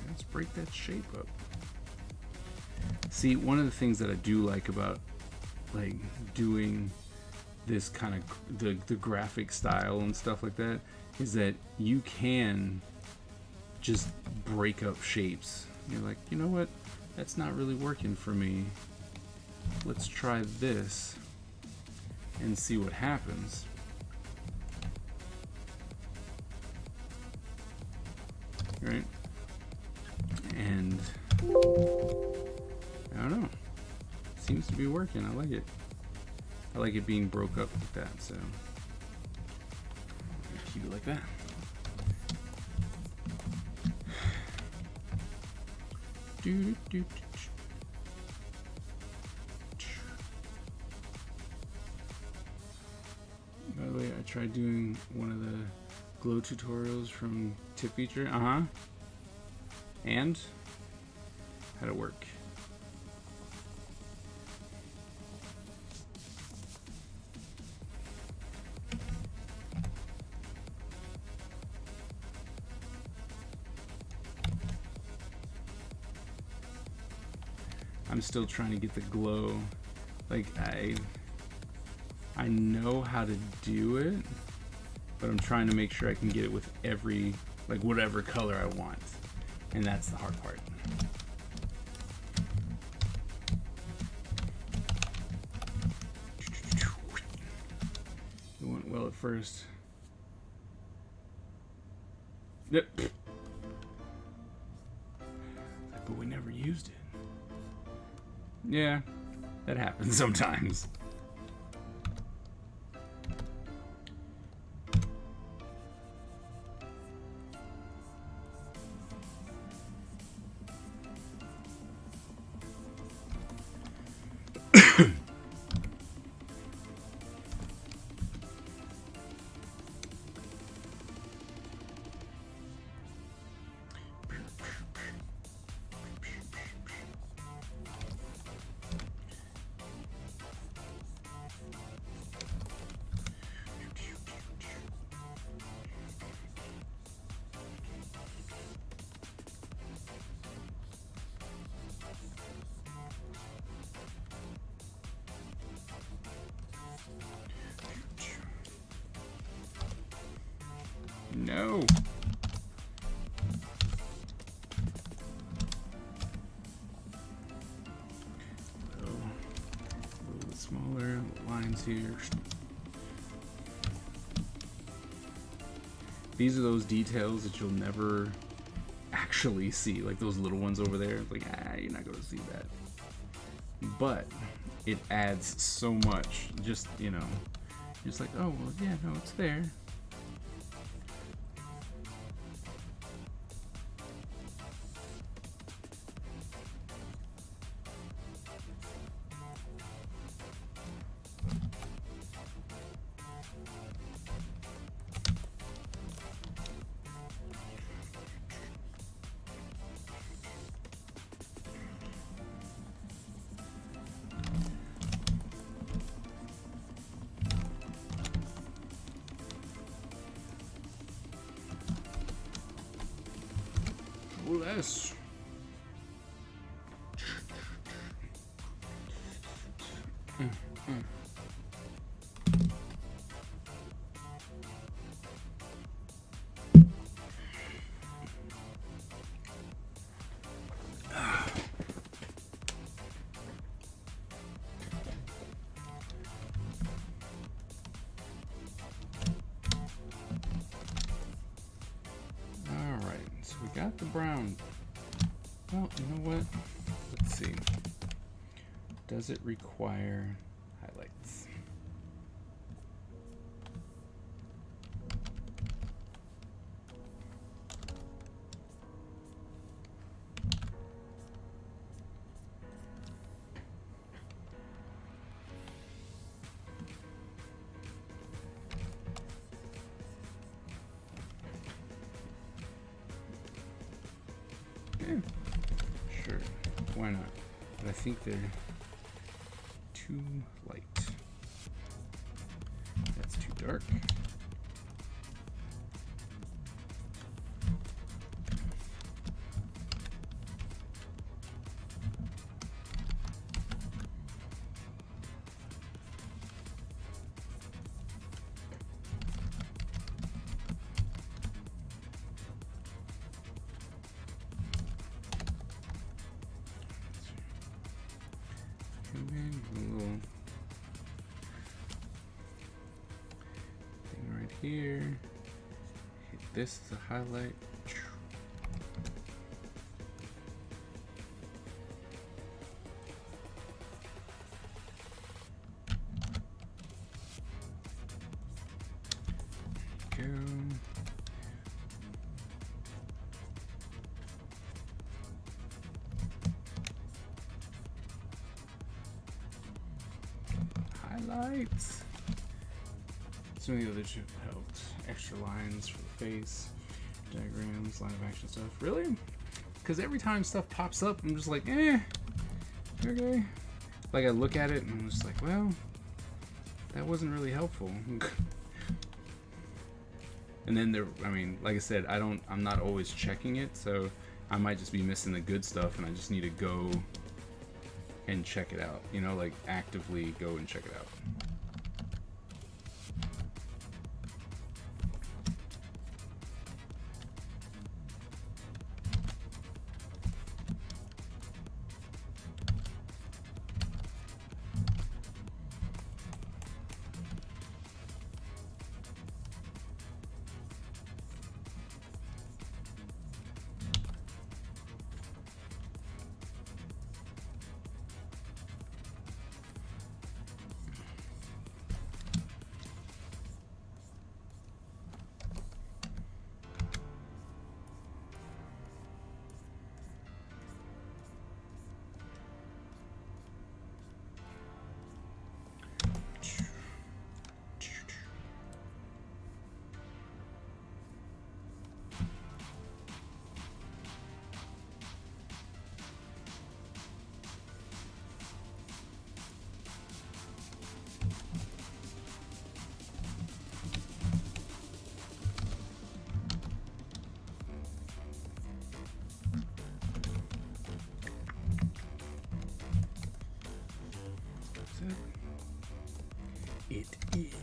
let's break that shape up. See, one of the things that I do like about like doing this kind of the graphic style and stuff like that is that you can just break up shapes. You're like, you know what? That's not really working for me. Let's try this and see what happens. right? And I don't know. Seems to be working. I like it. I like it being broke up like that, so keep it like that. By the way, I tried doing one of the glow tutorials from Tip Feature. And how'd it work? I'm still trying to get the glow. Like I know how to do it, but I'm trying to make sure I can get it with every, like, whatever color I want. And that's the hard part. It went well at first. Yep. But we never used it. Yeah, that happens sometimes. No. A little bit smaller lines here. These are those details that you'll never actually see, like those little ones over there. It's like, you're not going to see that. But it adds so much. Just, just like, oh, well, yeah, no, it's there. Less. We got the brown. Well, you know what? Let's see. Does it require highlights? Sure, why not? But I think they're too light. That's too dark. Here, hit this as a highlight. go. Highlights. Some of the other two helped. Extra lines for the face, diagrams, line of action stuff. Really? Because every time stuff pops up, I'm just like, okay. Like I look at it and I'm just like, well, that wasn't really helpful. And then like I said, I'm not always checking it, so I might just be missing the good stuff, and I just need to go and check it out. You know, like actively go and check it out. It is.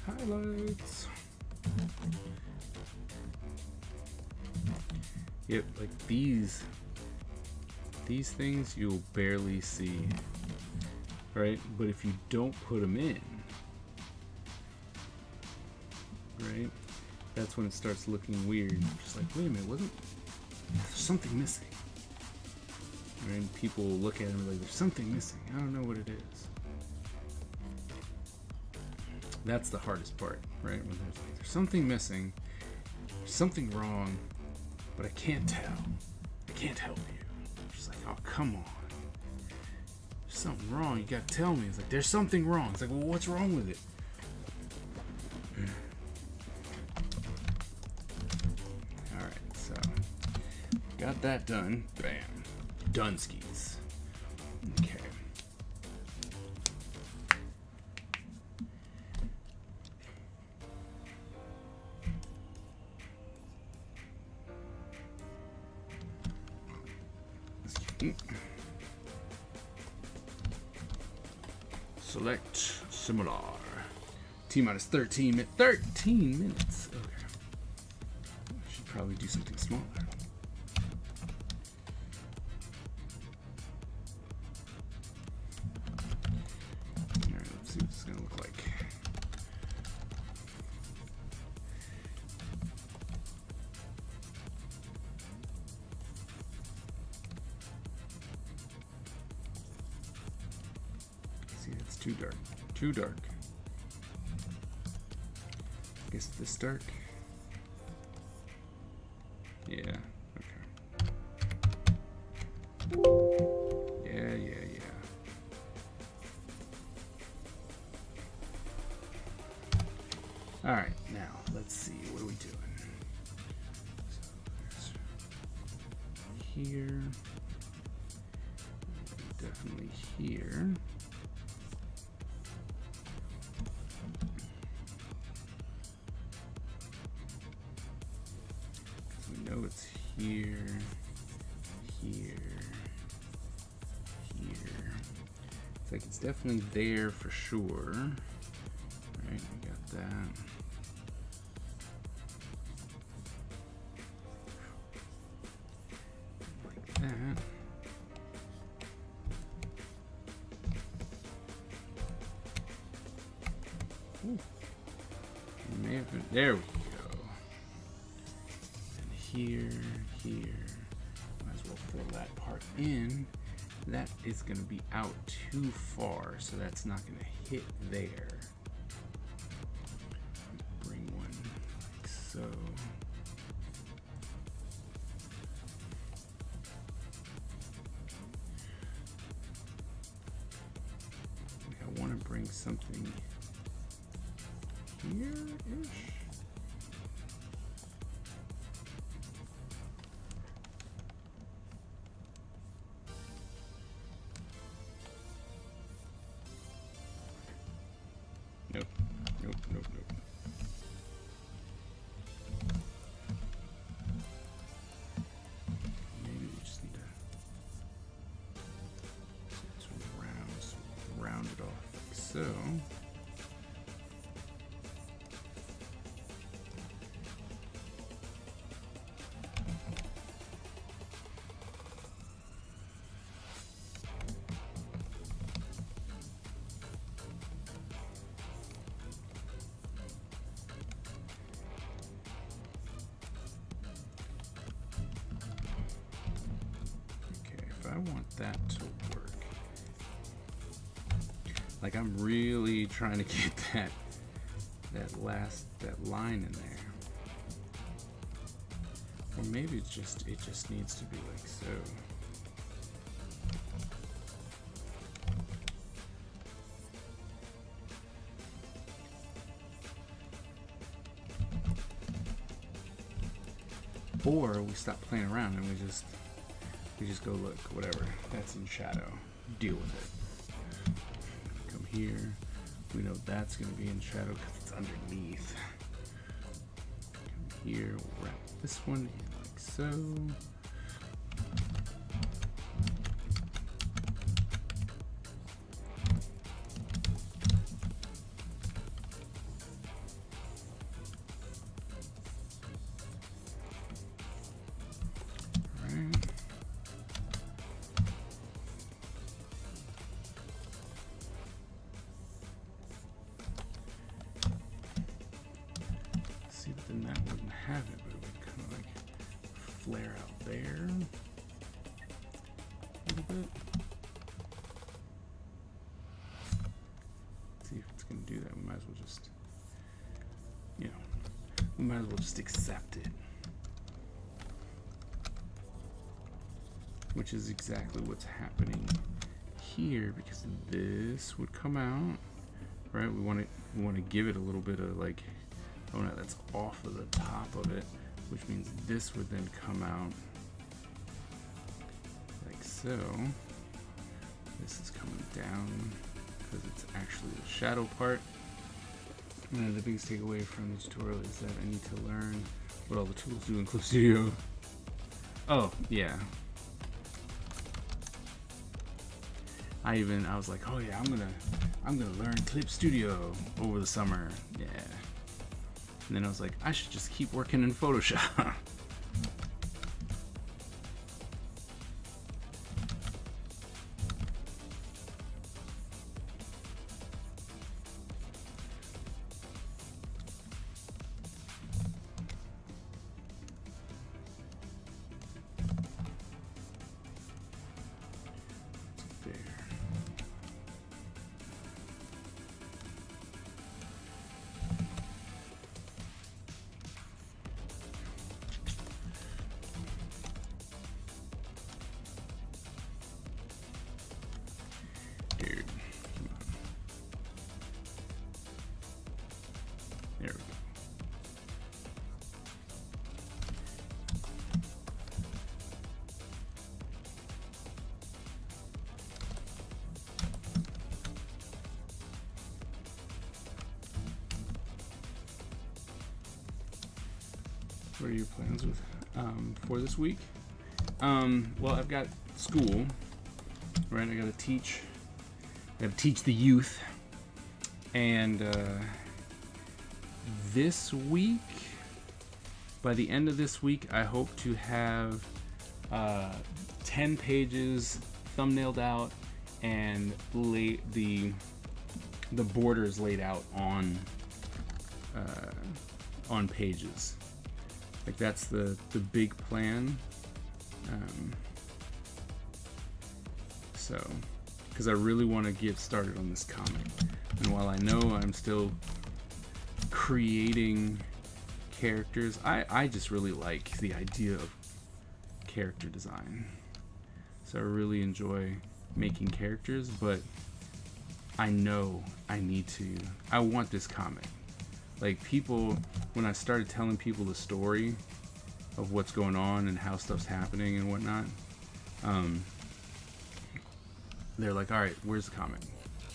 Highlights. Yep, like these things you'll barely see, right? But if you don't put them in, right, that's when it starts looking weird. You're just like, wait a minute, there's something missing. Right? And people look at it and be like, there's something missing. I don't know what it is. That's the hardest part, right? When there's something missing, there's something wrong, but I can't tell. I can't help you. She's like, oh, come on. There's something wrong. You gotta tell me. It's like, there's something wrong. It's like, well, what's wrong with it? Alright, so got that done. Bam. Dunskies. Okay. Select similar. T-minus 13 minutes. 13 minutes. Okay. I should probably do something smaller. Alright, let's see what this is going to look like. See, it's too dark. Too dark. I guess this dark. Yeah. Okay. Yeah. All right. Now let's see. What are we doing? So here. Definitely here. We know it's here, here, here. It's like it's definitely there for sure. Right, we got that. Like that. Ooh. May have been, there we go. And here, here. Might as well fill that part in. That is going to be out too far, so that's not going to hit there. Bring one like so. I want to bring something here-ish. Nope, nope, nope, nope. Maybe we just need to round it off like so. I want that to work. Like I'm really trying to get that line in there. Or maybe it just needs to be like so. Or we stop playing around and we just go, look, whatever, that's in shadow, deal with it. Come here, we know that's going to be in shadow because it's underneath. Come here, we'll wrap this one in like so. Then that wouldn't have it, but it would kind of like flare out there a little bit. Let's see if it's going to do that. We might as well just, we might as well just accept it. Which is exactly what's happening here, because this would come out, right? We want to give it a little bit of like, oh no, that's off of the top of it, which means this would then come out like so. This is coming down because it's actually the shadow part. And the biggest takeaway from the tutorial is that I need to learn what all the tools do in Clip Studio. Oh, yeah. I was like, oh yeah, I'm gonna learn Clip Studio over the summer. Yeah. And then I was like, I should just keep working in Photoshop. What are your plans with for this week? Well, I've got school, right? I gotta teach the youth, and this week, by the end of this week, I hope to have 10 pages thumbnailed out and the borders laid out on pages. Like, that's the big plan. So, because I really want to get started on this comic, and while I know I'm still creating characters, I just really like the idea of character design. So I really enjoy making characters, but I know I want this comic. Like, people, when I started telling people the story of what's going on and how stuff's happening and whatnot, they're like, all right, where's the comic?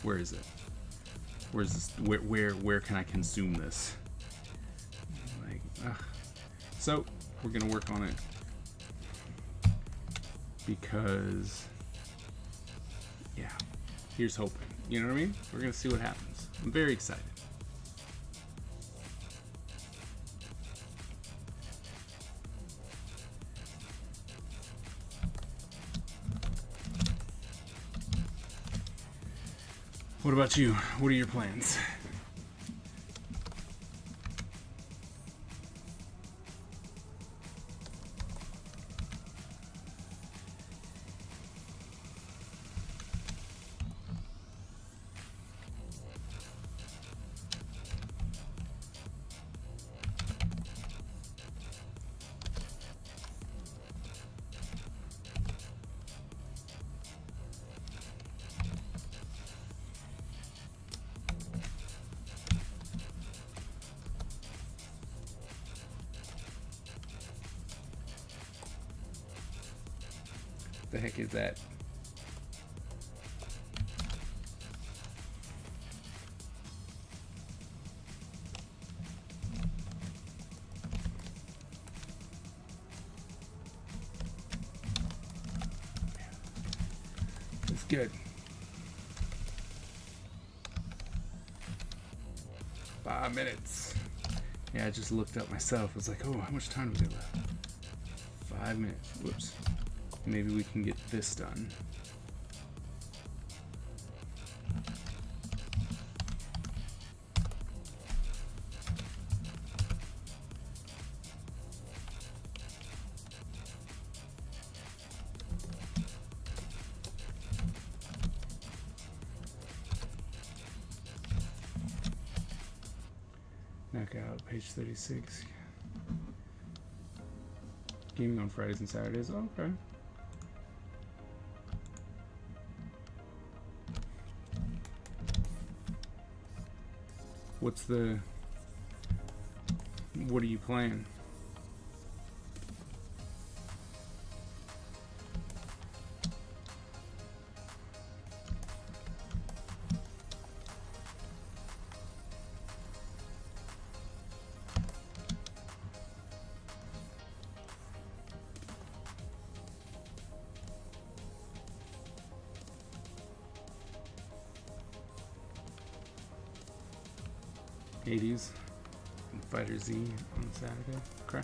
Where is it? Where's this? Where can I consume this? Like, ugh. So we're gonna work on it because, yeah, here's hoping. You know what I mean? We're gonna see what happens. I'm very excited. What about you? What are your plans? The heck is that? It's good. 5 minutes. Yeah, I just looked up myself. I was like, oh, how much time do we have left? 5 minutes. Whoops. Maybe we can get this done. Knockout, page 36. Gaming on Fridays and Saturdays. Oh, okay. What are you playing? Hades and Fighter Z on Saturday. Okay.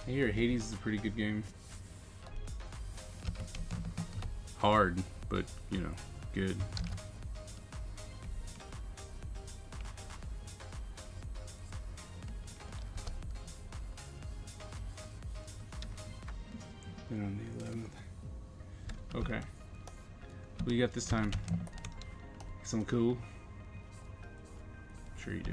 I hear Hades is a pretty good game. Hard, but, you know, good. Then on the 11th. Okay. What do you got this time? Something cool? Sure you do.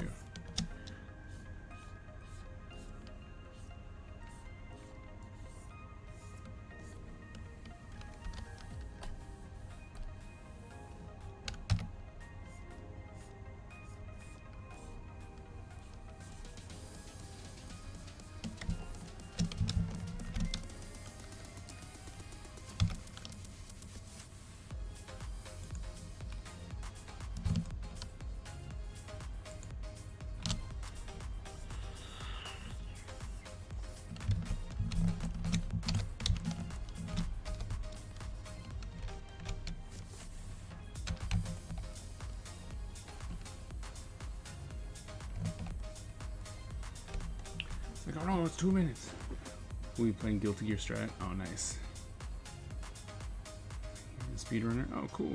Like, oh no, it's 2 minutes. We playing Guilty Gear Strat. Oh, nice. Speedrunner. Oh, cool.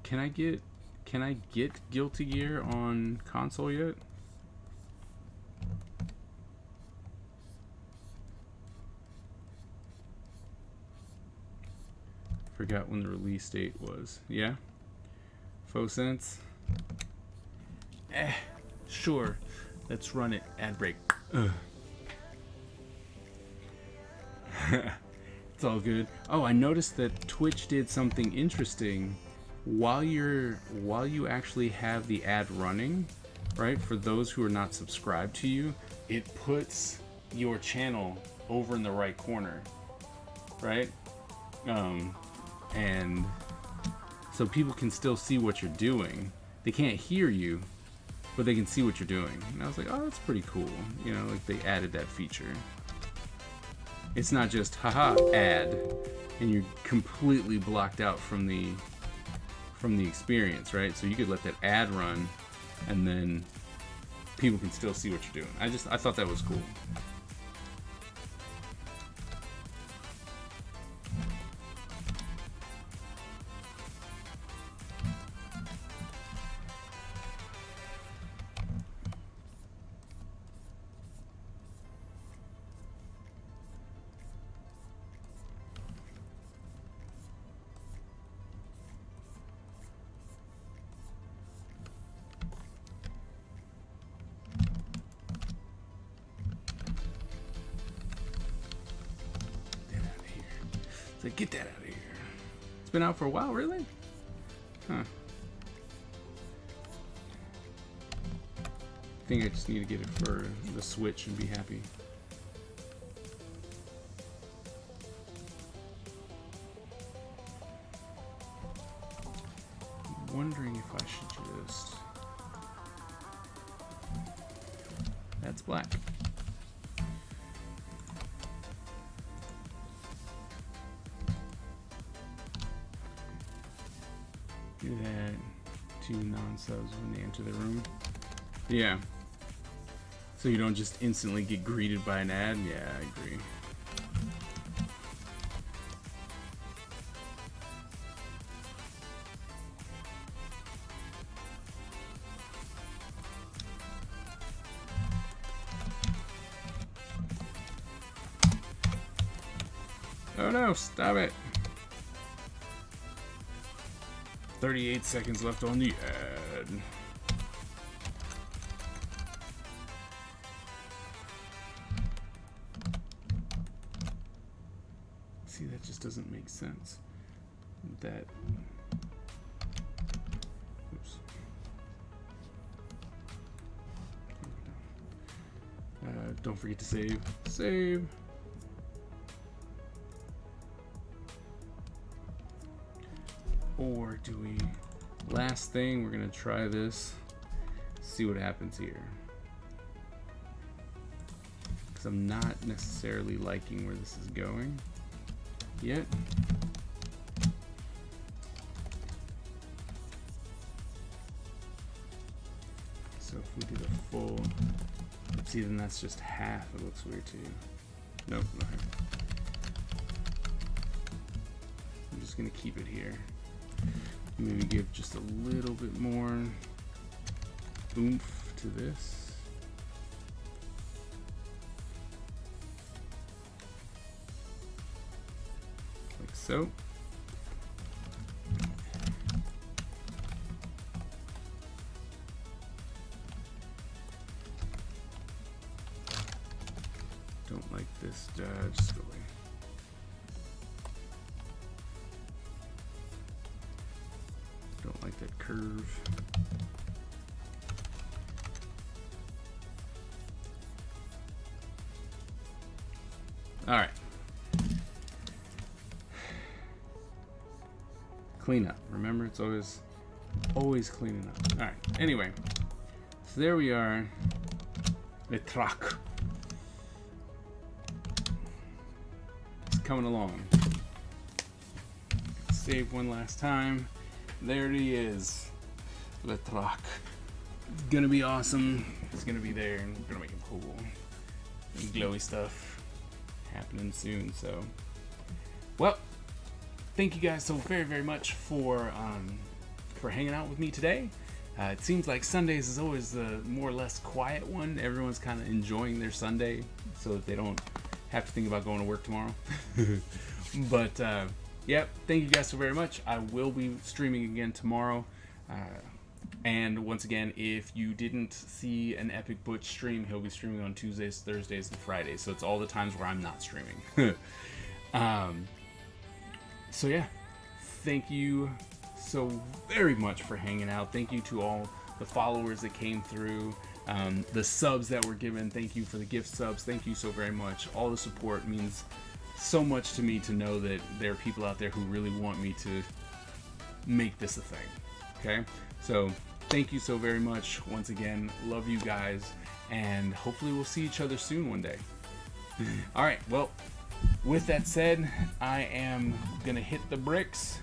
Can I get Guilty Gear on console yet? Forgot when the release date was. Yeah? Faux sense? Sure. Let's run it. Ad break. It's all good. Oh, I noticed that Twitch did something interesting. While you actually have the ad running, right? For those who are not subscribed to you, it puts your channel over in the right corner, right? And so people can still see what you're doing. They can't hear you, but they can see what you're doing. And I was like, oh, that's pretty cool. You know, like they added that feature. It's not just haha ad, and you're completely blocked out from the experience, right? So you could let that ad run, and then people can still see what you're doing. I thought that was cool. Get that out of here. It's been out for a while, really? Huh. I think I just need to get it for the Switch and be happy. I'm wondering if I should just... That's black. Do that to non-subs when they enter the room. Yeah. So you don't just instantly get greeted by an ad? Yeah, I agree. Oh no, stop it. 38 seconds left on the ad. See, that just doesn't make sense. That. Oops. Don't forget to save. Save. Or do we... Last thing, we're gonna try this. See what happens here. Because I'm not necessarily liking where this is going yet. So if we did a full... See, then that's just half. It looks weird too. Nope, not half. I'm just gonna keep it here. Maybe give just a little bit more oomph to this. Like so. Don't like this, just go away. Don't like that curve. All right. Clean up. Remember, it's always cleaning up. All right. Anyway, so there we are. Le track. It's coming along. save one last time. There he is. Le Troc. It's gonna be awesome. It's gonna be there and we're gonna make him cool. And glowy stuff happening soon, so. Well, thank you guys so very, very much for hanging out with me today. It seems like Sundays is always the more or less quiet one. Everyone's kind of enjoying their Sunday so that they don't have to think about going to work tomorrow. But yep, thank you guys so very much. I will be streaming again tomorrow. And once again, if you didn't see an Epic Butch stream, he'll be streaming on Tuesdays, Thursdays, and Fridays. So it's all the times where I'm not streaming. So yeah, thank you so very much for hanging out. Thank you to all the followers that came through, the subs that were given. Thank you for the gift subs. Thank you so very much. All the support means so much to me to know that there are people out there who really want me to make this a thing. Okay, so thank you so very much once again. Love you guys, and hopefully we'll see each other soon one day. All right, well, with that said, I am gonna hit the bricks,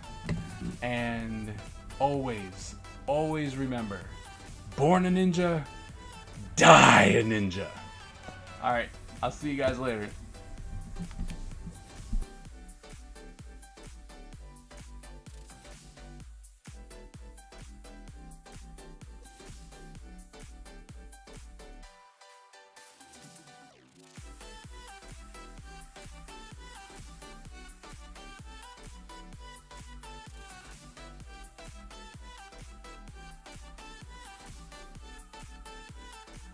and always remember, born a ninja, die a ninja. All right, I'll see you guys later.